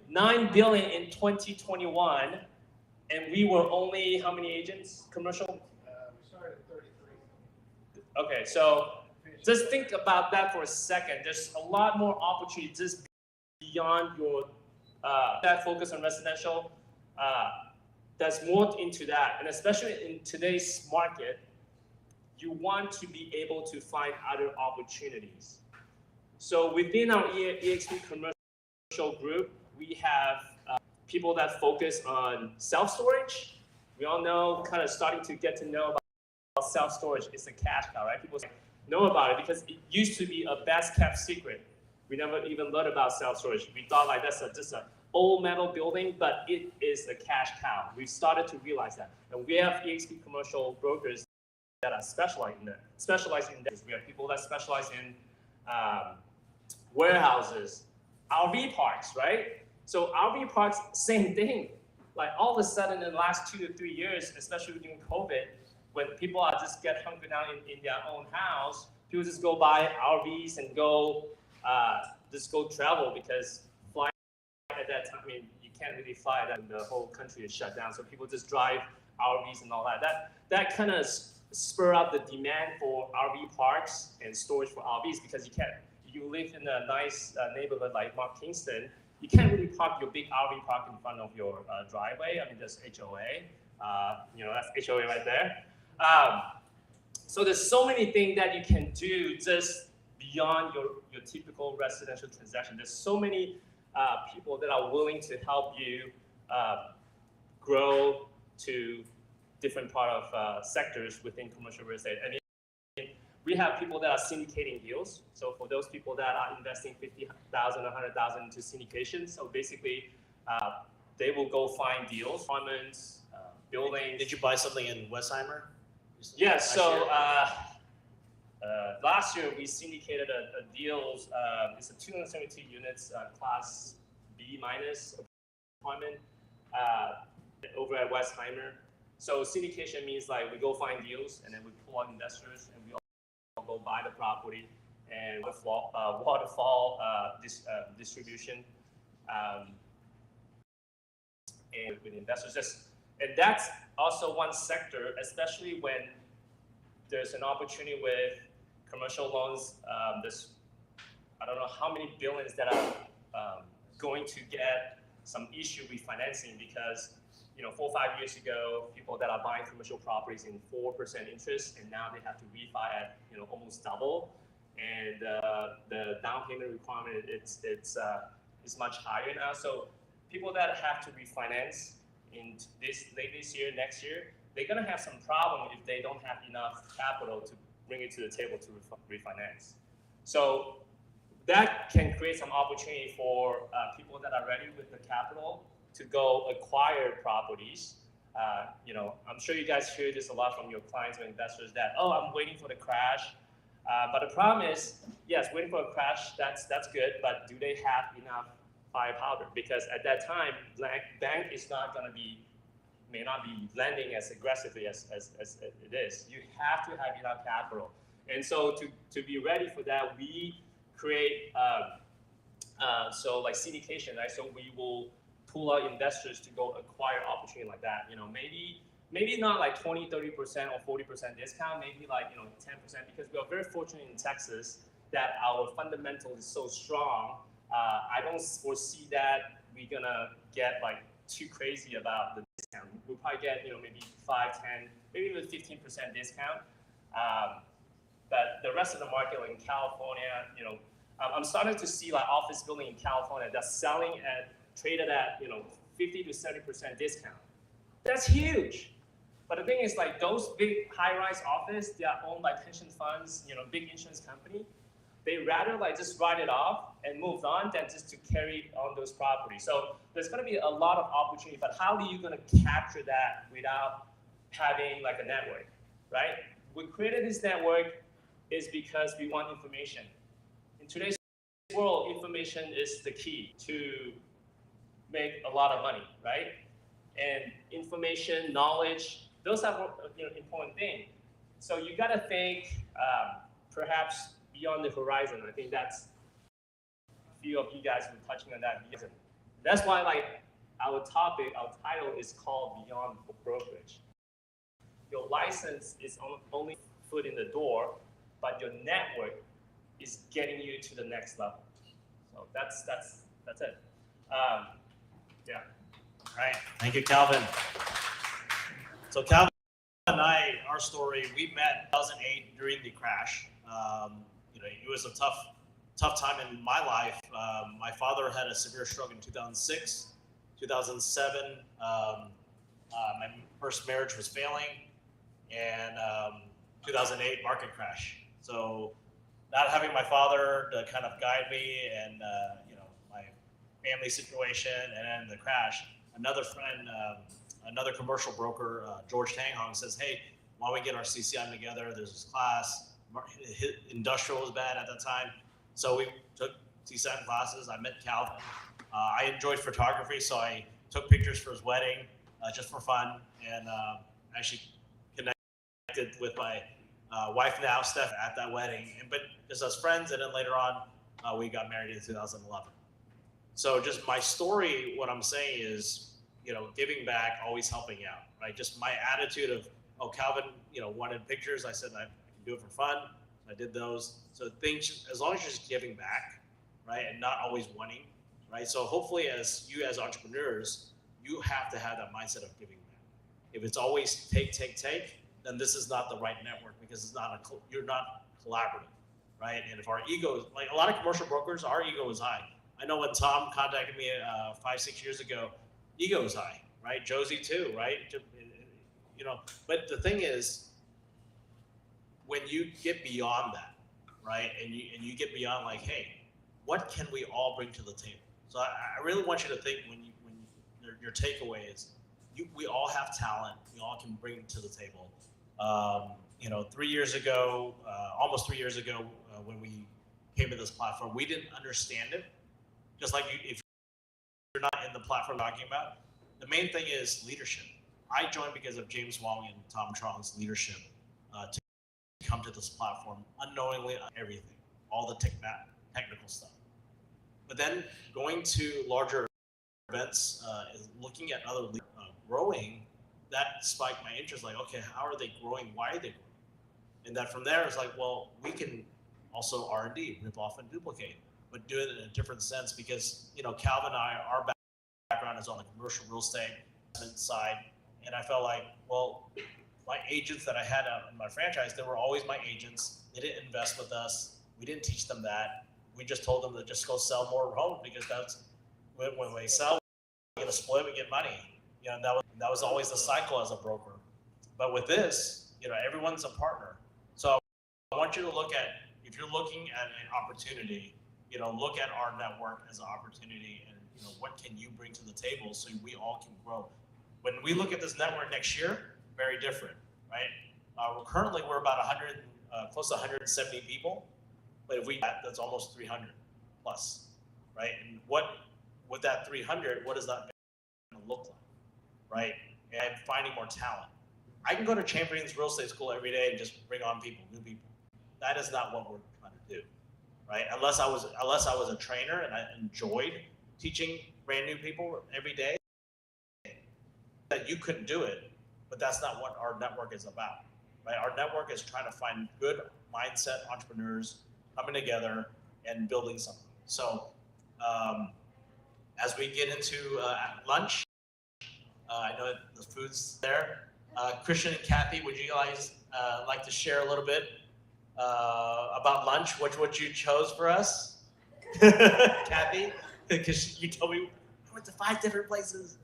9 billion in 2021. And we were only how many agents commercial? We started at 33. Okay, so just think about that for a second. There's a lot more opportunity just beyond your that focus on residential. There's more into that, and especially in today's market, you want to be able to find other opportunities. So within our EXP commercial group, we have people that focus on self-storage. We all know, kind of starting to get to know about self-storage. It's a cash cow, right? People know about it because it used to be a best kept secret. We never even learned about self-storage. We thought like that's just an old metal building, but it is a cash cow. We started to realize that. And we have EXP commercial brokers that are specializing in that. We have people that specialize in warehouses, RV parks, right? So RV parks, same thing. Like all of a sudden in the last 2 to 3 years, especially during COVID, when people are just get hunkered down in their own house, people just go buy RVs and go just go travel because flying at that time, I mean, you can't really fly that the whole country is shut down. So people just drive RVs and all that. That kind of spur up the demand for RV parks and storage for RVs because you live in a nice neighborhood like Mark Kingston, you can't really park your big RV park in front of your driveway. I mean, there's HOA. That's HOA right there. So there's so many things that you can do just beyond your typical residential transaction. There's so many people that are willing to help you grow to different part of sectors within commercial real estate. And we have people that are syndicating deals. So for those people that are investing $50,000, $100,000 into syndication, so basically they will go find deals, apartments, buildings. Did you buy something in Westheimer? Yeah, so last year we syndicated a deals. It's a 272 units class B minus apartment over at Westheimer. So syndication means like we go find deals and then we pull out investors and we all go buy the property and waterfall distribution and with investors. And that's also one sector, especially when there's an opportunity with commercial loans. I don't know how many billions that are going to get some issue refinancing because 4 or 5 years ago, people that are buying commercial properties in 4% interest, and now they have to refi at almost double, and the down payment requirement it's much higher now. So people that have to refinance in late this year, next year, they're gonna have some problem if they don't have enough capital to bring it to the table to refinance. So that can create some opportunity for people that are ready with the capital to go acquire properties. I'm sure you guys hear this a lot from your clients or investors that, oh, I'm waiting for the crash. But the problem is, yes, waiting for a crash, that's good, but do they have enough firepower? Because at that time, bank may not be lending as aggressively as it is. You have to have enough capital. And so to be ready for that, we create, so like syndication, right? So we will pull out investors to go acquire opportunity like that. Maybe not like 20, 30% or 40% discount, maybe like 10%, because we are very fortunate in Texas that our fundamental is so strong. I don't foresee that we're gonna get like too crazy about the discount. We'll probably get maybe 5, 10, maybe even 15% discount. But the rest of the market, like in California, I'm starting to see like office building in California that's selling at traded at 50 to 70% discount. That's huge. But the thing is, like those big high-rise office, they are owned by pension funds, big insurance company. They rather like just write it off and move on than just to carry on those properties. So there's going to be a lot of opportunity. But how are you going to capture that without having like a network, right? We created this network is because we want information. In today's world, information is the key to make a lot of money, right? And information, knowledge, those are important things. So you got to think perhaps beyond the horizon. I think that's a few of you guys were touching on that. That's why like our title is called Beyond Brokerage. Your license is only foot in the door, but your network is getting you to the next level. So that's it. Yeah. All right. Thank you, Calvin. So Calvin and I, our story, we met in 2008 during the crash. It was a tough time in my life. My father had a severe stroke in 2006, 2007. My first marriage was failing, and 2008 market crash. So not having my father to kind of guide me and my family situation and then the crash, another friend, another commercial broker, George Tanghong, says, hey, why don't we get our CCM together? There's this class. Industrial was bad at that time. So we took CCM classes. I met Calvin. I enjoyed photography, so I took pictures for his wedding just for fun, and actually connected with my wife now, Steph, at that wedding. But just as friends, and then later on, we got married in 2011. So just my story, what I'm saying is, giving back, always helping out, right? Just my attitude of, Calvin, wanted pictures. I said I can do it for fun. I did those. So things, as long as you're just giving back, right, and not always wanting, right? So hopefully, as entrepreneurs, you have to have that mindset of giving back. If it's always take, then this is not the right network, because it's not you're not collaborative, right? And if our ego, like a lot of commercial brokers, our ego is high. I know when Tom contacted me 5-6 years ago, ego is high, right? Josie too, right? But the thing is, when you get beyond that, right, and you get beyond like, hey, what can we all bring to the table? So I really want you to think when your takeaway is, we all have talent, we all can bring to the table. 3 years ago, almost 3 years ago, when we came to this platform, we didn't understand it. Just like if you're not in the platform talking about, the main thing is leadership. I joined because of James Wong and Tom Chong's leadership to come to this platform unknowingly, everything, all the technical stuff. But then going to larger events, looking at other leaders growing, that spiked my interest. Like, okay, how are they growing? Why are they growing? And that from there is like, well, we can also R&D, rip off and duplicate, but do it in a different sense, because Calvin and I, our background is on the commercial real estate side, and I felt like, well, my agents that I had in my franchise, they were always my agents. They didn't invest with us. We didn't teach them that. We just told them to just go sell more homes, because that's when we sell, we get a split, we get money. That was always the cycle as a broker. But with this, everyone's a partner. So I want you to look at, if you're looking at an opportunity, look at our network as an opportunity, and what can you bring to the table so we all can grow. When we look at this network next year, very different, right? Currently, we're about 100, close to 170 people, but if that's almost 300 plus, right? And with that 300, what does that look like, right? And finding more talent. I can go to Champions Real Estate School every day and just bring on new people. That is not what we're trying to do, right? Unless I was a trainer and I enjoyed teaching brand new people every day, that you couldn't do it. But that's not what our network is about, right? Our network is trying to find good mindset entrepreneurs coming together and building something. So as we get into lunch, I know the food's there. Christian and Kathy, would you guys like to share a little bit about lunch, what you chose for us? Kathy, because you told me I went to 5 different places.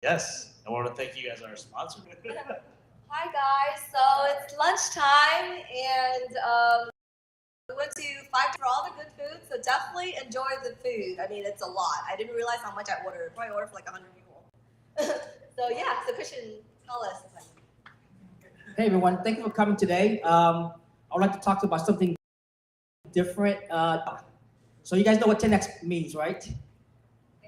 Yes, I want to thank you as our sponsor. Hi guys, so it's lunchtime, and we went to 5 for all the good food, so definitely enjoy the food. I mean, it's a lot. I didn't realize how much I ordered. Probably ordered for like 100 people. So yeah, so Christian, tell us. Hey everyone, thank you for coming today. I would like to talk about something different. So you guys know what 10X means, right?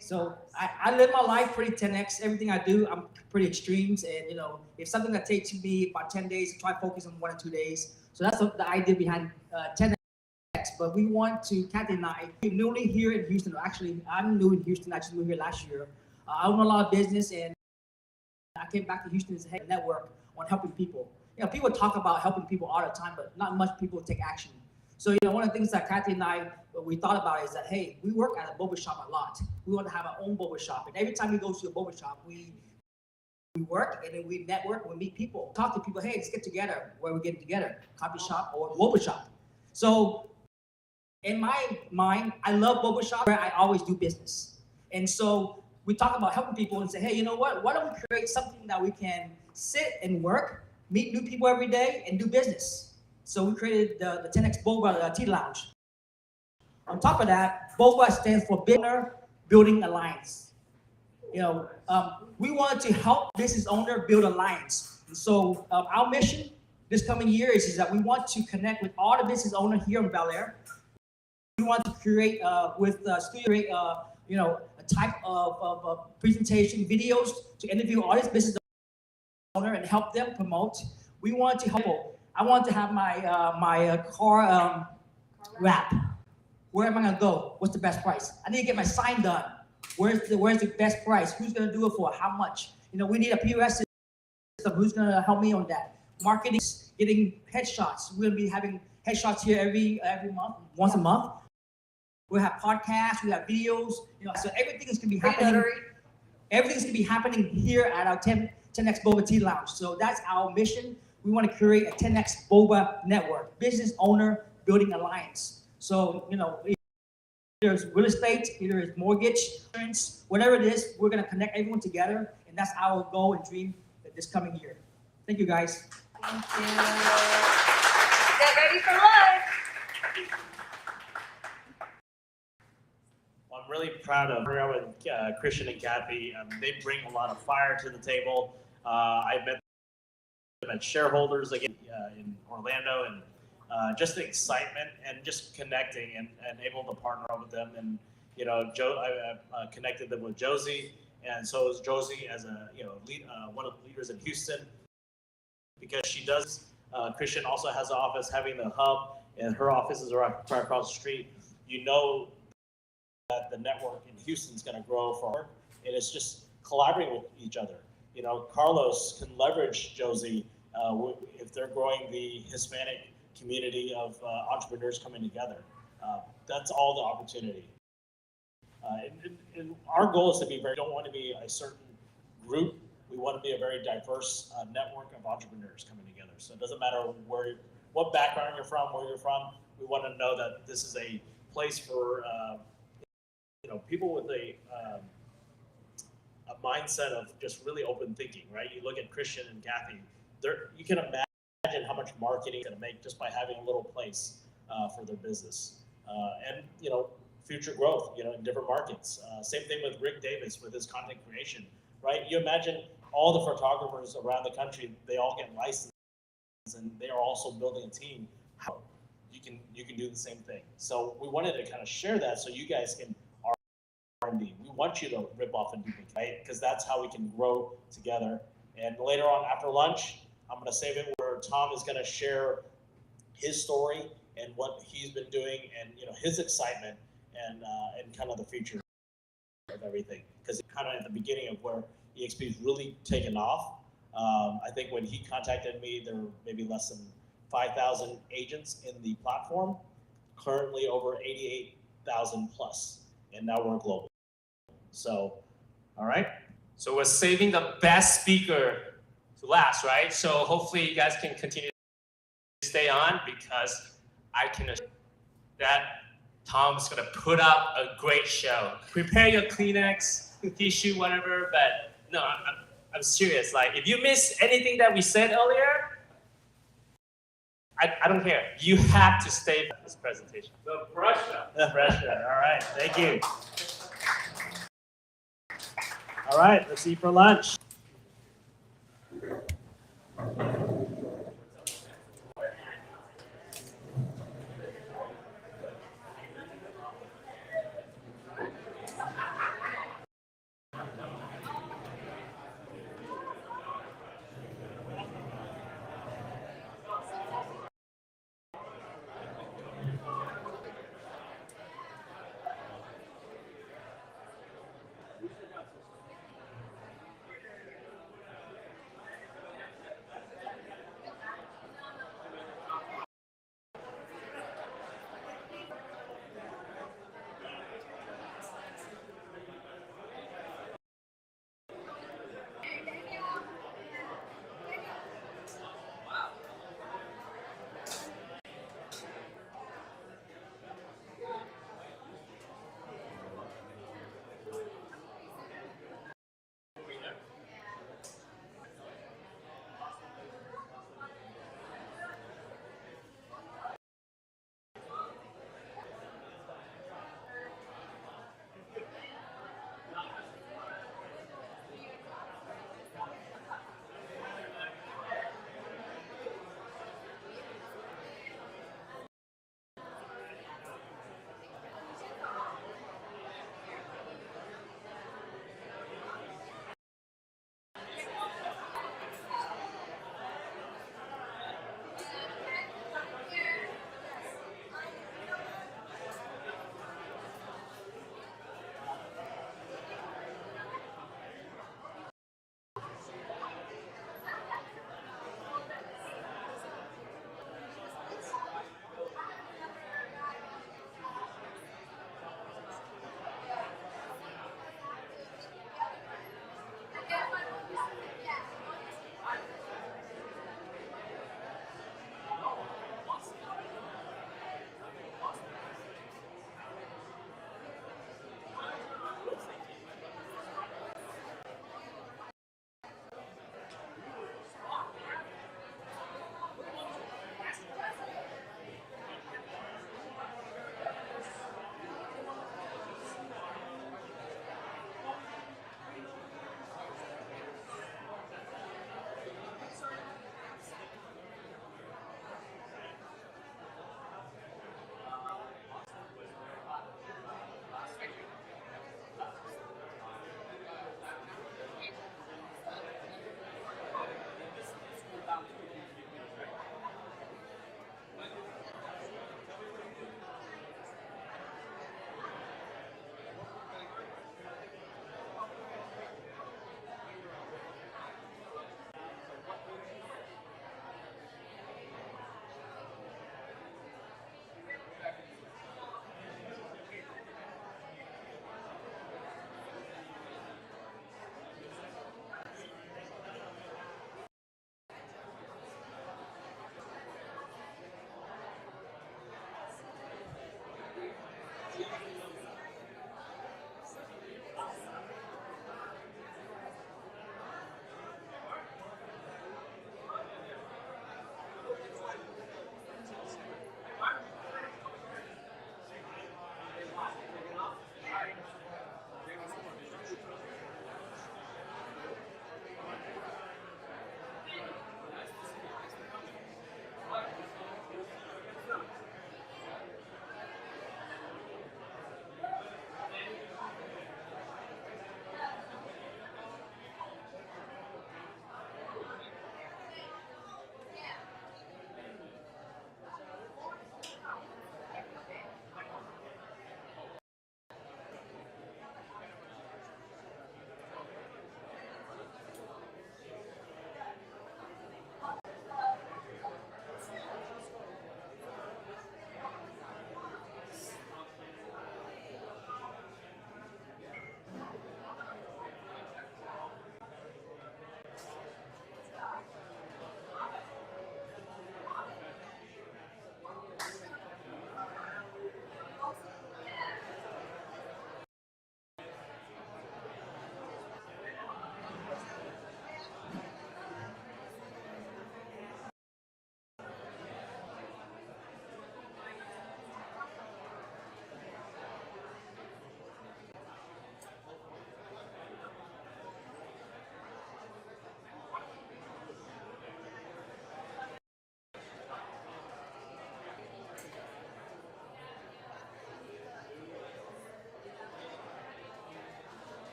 So I live my life pretty 10X. Everything I do, I'm pretty extremes. And if something that takes me about 10 days, try to focus on 1 or 2 days. So that's the idea behind 10X. But we want to, Kathy and I, we're newly here in Houston. Actually, I'm new in Houston. I just moved here last year. I own a lot of business, and I came back to Houston as a head network on helping people. People talk about helping people all the time, but not much people take action. So, one of the things that Kathy and I, we thought about is that, hey, we work at a boba shop a lot. We want to have our own boba shop. And every time we go to a boba shop, we work and then we network, we meet people, talk to people, hey, let's get together. Where we're getting together, coffee shop or boba shop. So in my mind, I love boba shop where I always do business. And so we talk about helping people and say, hey, you know what? Why don't we create something that we can sit and work, meet new people every day, and do business? So we created the 10X Boba Tea Lounge. On top of that, Boba stands for Building Alliance. We wanted to help business owner build alliance. And so our mission this coming year is that we want to connect with all the business owners here in Bel Air. We want to create a type of presentation videos to interview all these business owners and help them promote. We want to help. I want to have my car wrap. Where am I gonna go? What's the best price? I need to get my sign done. Where's the best price? Who's gonna do it for? How much? We need a POS system. Who's gonna help me on that? Marketing, getting headshots. We're gonna be having headshots here every month, once a month. We'll have podcasts. We have videos. So everything is gonna be happening. Everything's gonna be happening here at our 10X Boba Tea Lounge. So that's our mission. We want to create a 10X Boba network, business owner building alliance. So, either it's real estate, either it's mortgage, insurance, whatever it is, we're going to connect everyone together. And that's our goal and dream this coming year. Thank you, guys. Thank you. Get ready for lunch. Well, I'm really proud of with Christian and Kathy. They bring a lot of fire to the table. I met them at shareholders again in Orlando, and just the excitement and just connecting and able to partner up with them. And I connected them with Josie, and so is Josie as a one of the leaders in Houston, because she does. Christian also has an office, having the hub, and her office is right across the street. That the network in Houston is going to grow for her, and it's just collaborating with each other. Carlos can leverage Josie if they're growing the Hispanic community of entrepreneurs coming together. That's all the opportunity. And our goal is to be we don't want to be a certain group. We want to be a very diverse network of entrepreneurs coming together. So it doesn't matter what background you're from, where you're from. We want to know that this is a place for people with a mindset of just really open thinking, right? You look at Christian and Kathy, you can imagine how much marketing it's going to make just by having a little place for their business. And future growth, in different markets. Same thing with Rick Davis with his content creation, right? You imagine all the photographers around the country, they all get licensed, and they are also building a team. How you can do the same thing. So we wanted to kind of share that so you guys can R&D. We want you to rip off and duplicate, right? Because that's how we can grow together. And later on after lunch, I'm going to save it where Tom is going to share his story and what he's been doing, and his excitement and kind of the future of everything. Because kind of at the beginning of where EXP is really taken off. I think when he contacted me, there were maybe less than 5,000 agents in the platform. Currently over 88,000 plus, and now we're global. So, all right. So we're saving the best speaker to last, right? So hopefully you guys can continue to stay on, because I can assure that Tom's gonna put up a great show. Prepare your Kleenex, tissue, whatever. But no, I'm serious. Like, if you miss anything that we said earlier, I don't care. You have to stay for this presentation. The pressure. The pressure. All right. Thank you. All right. Let's eat for lunch.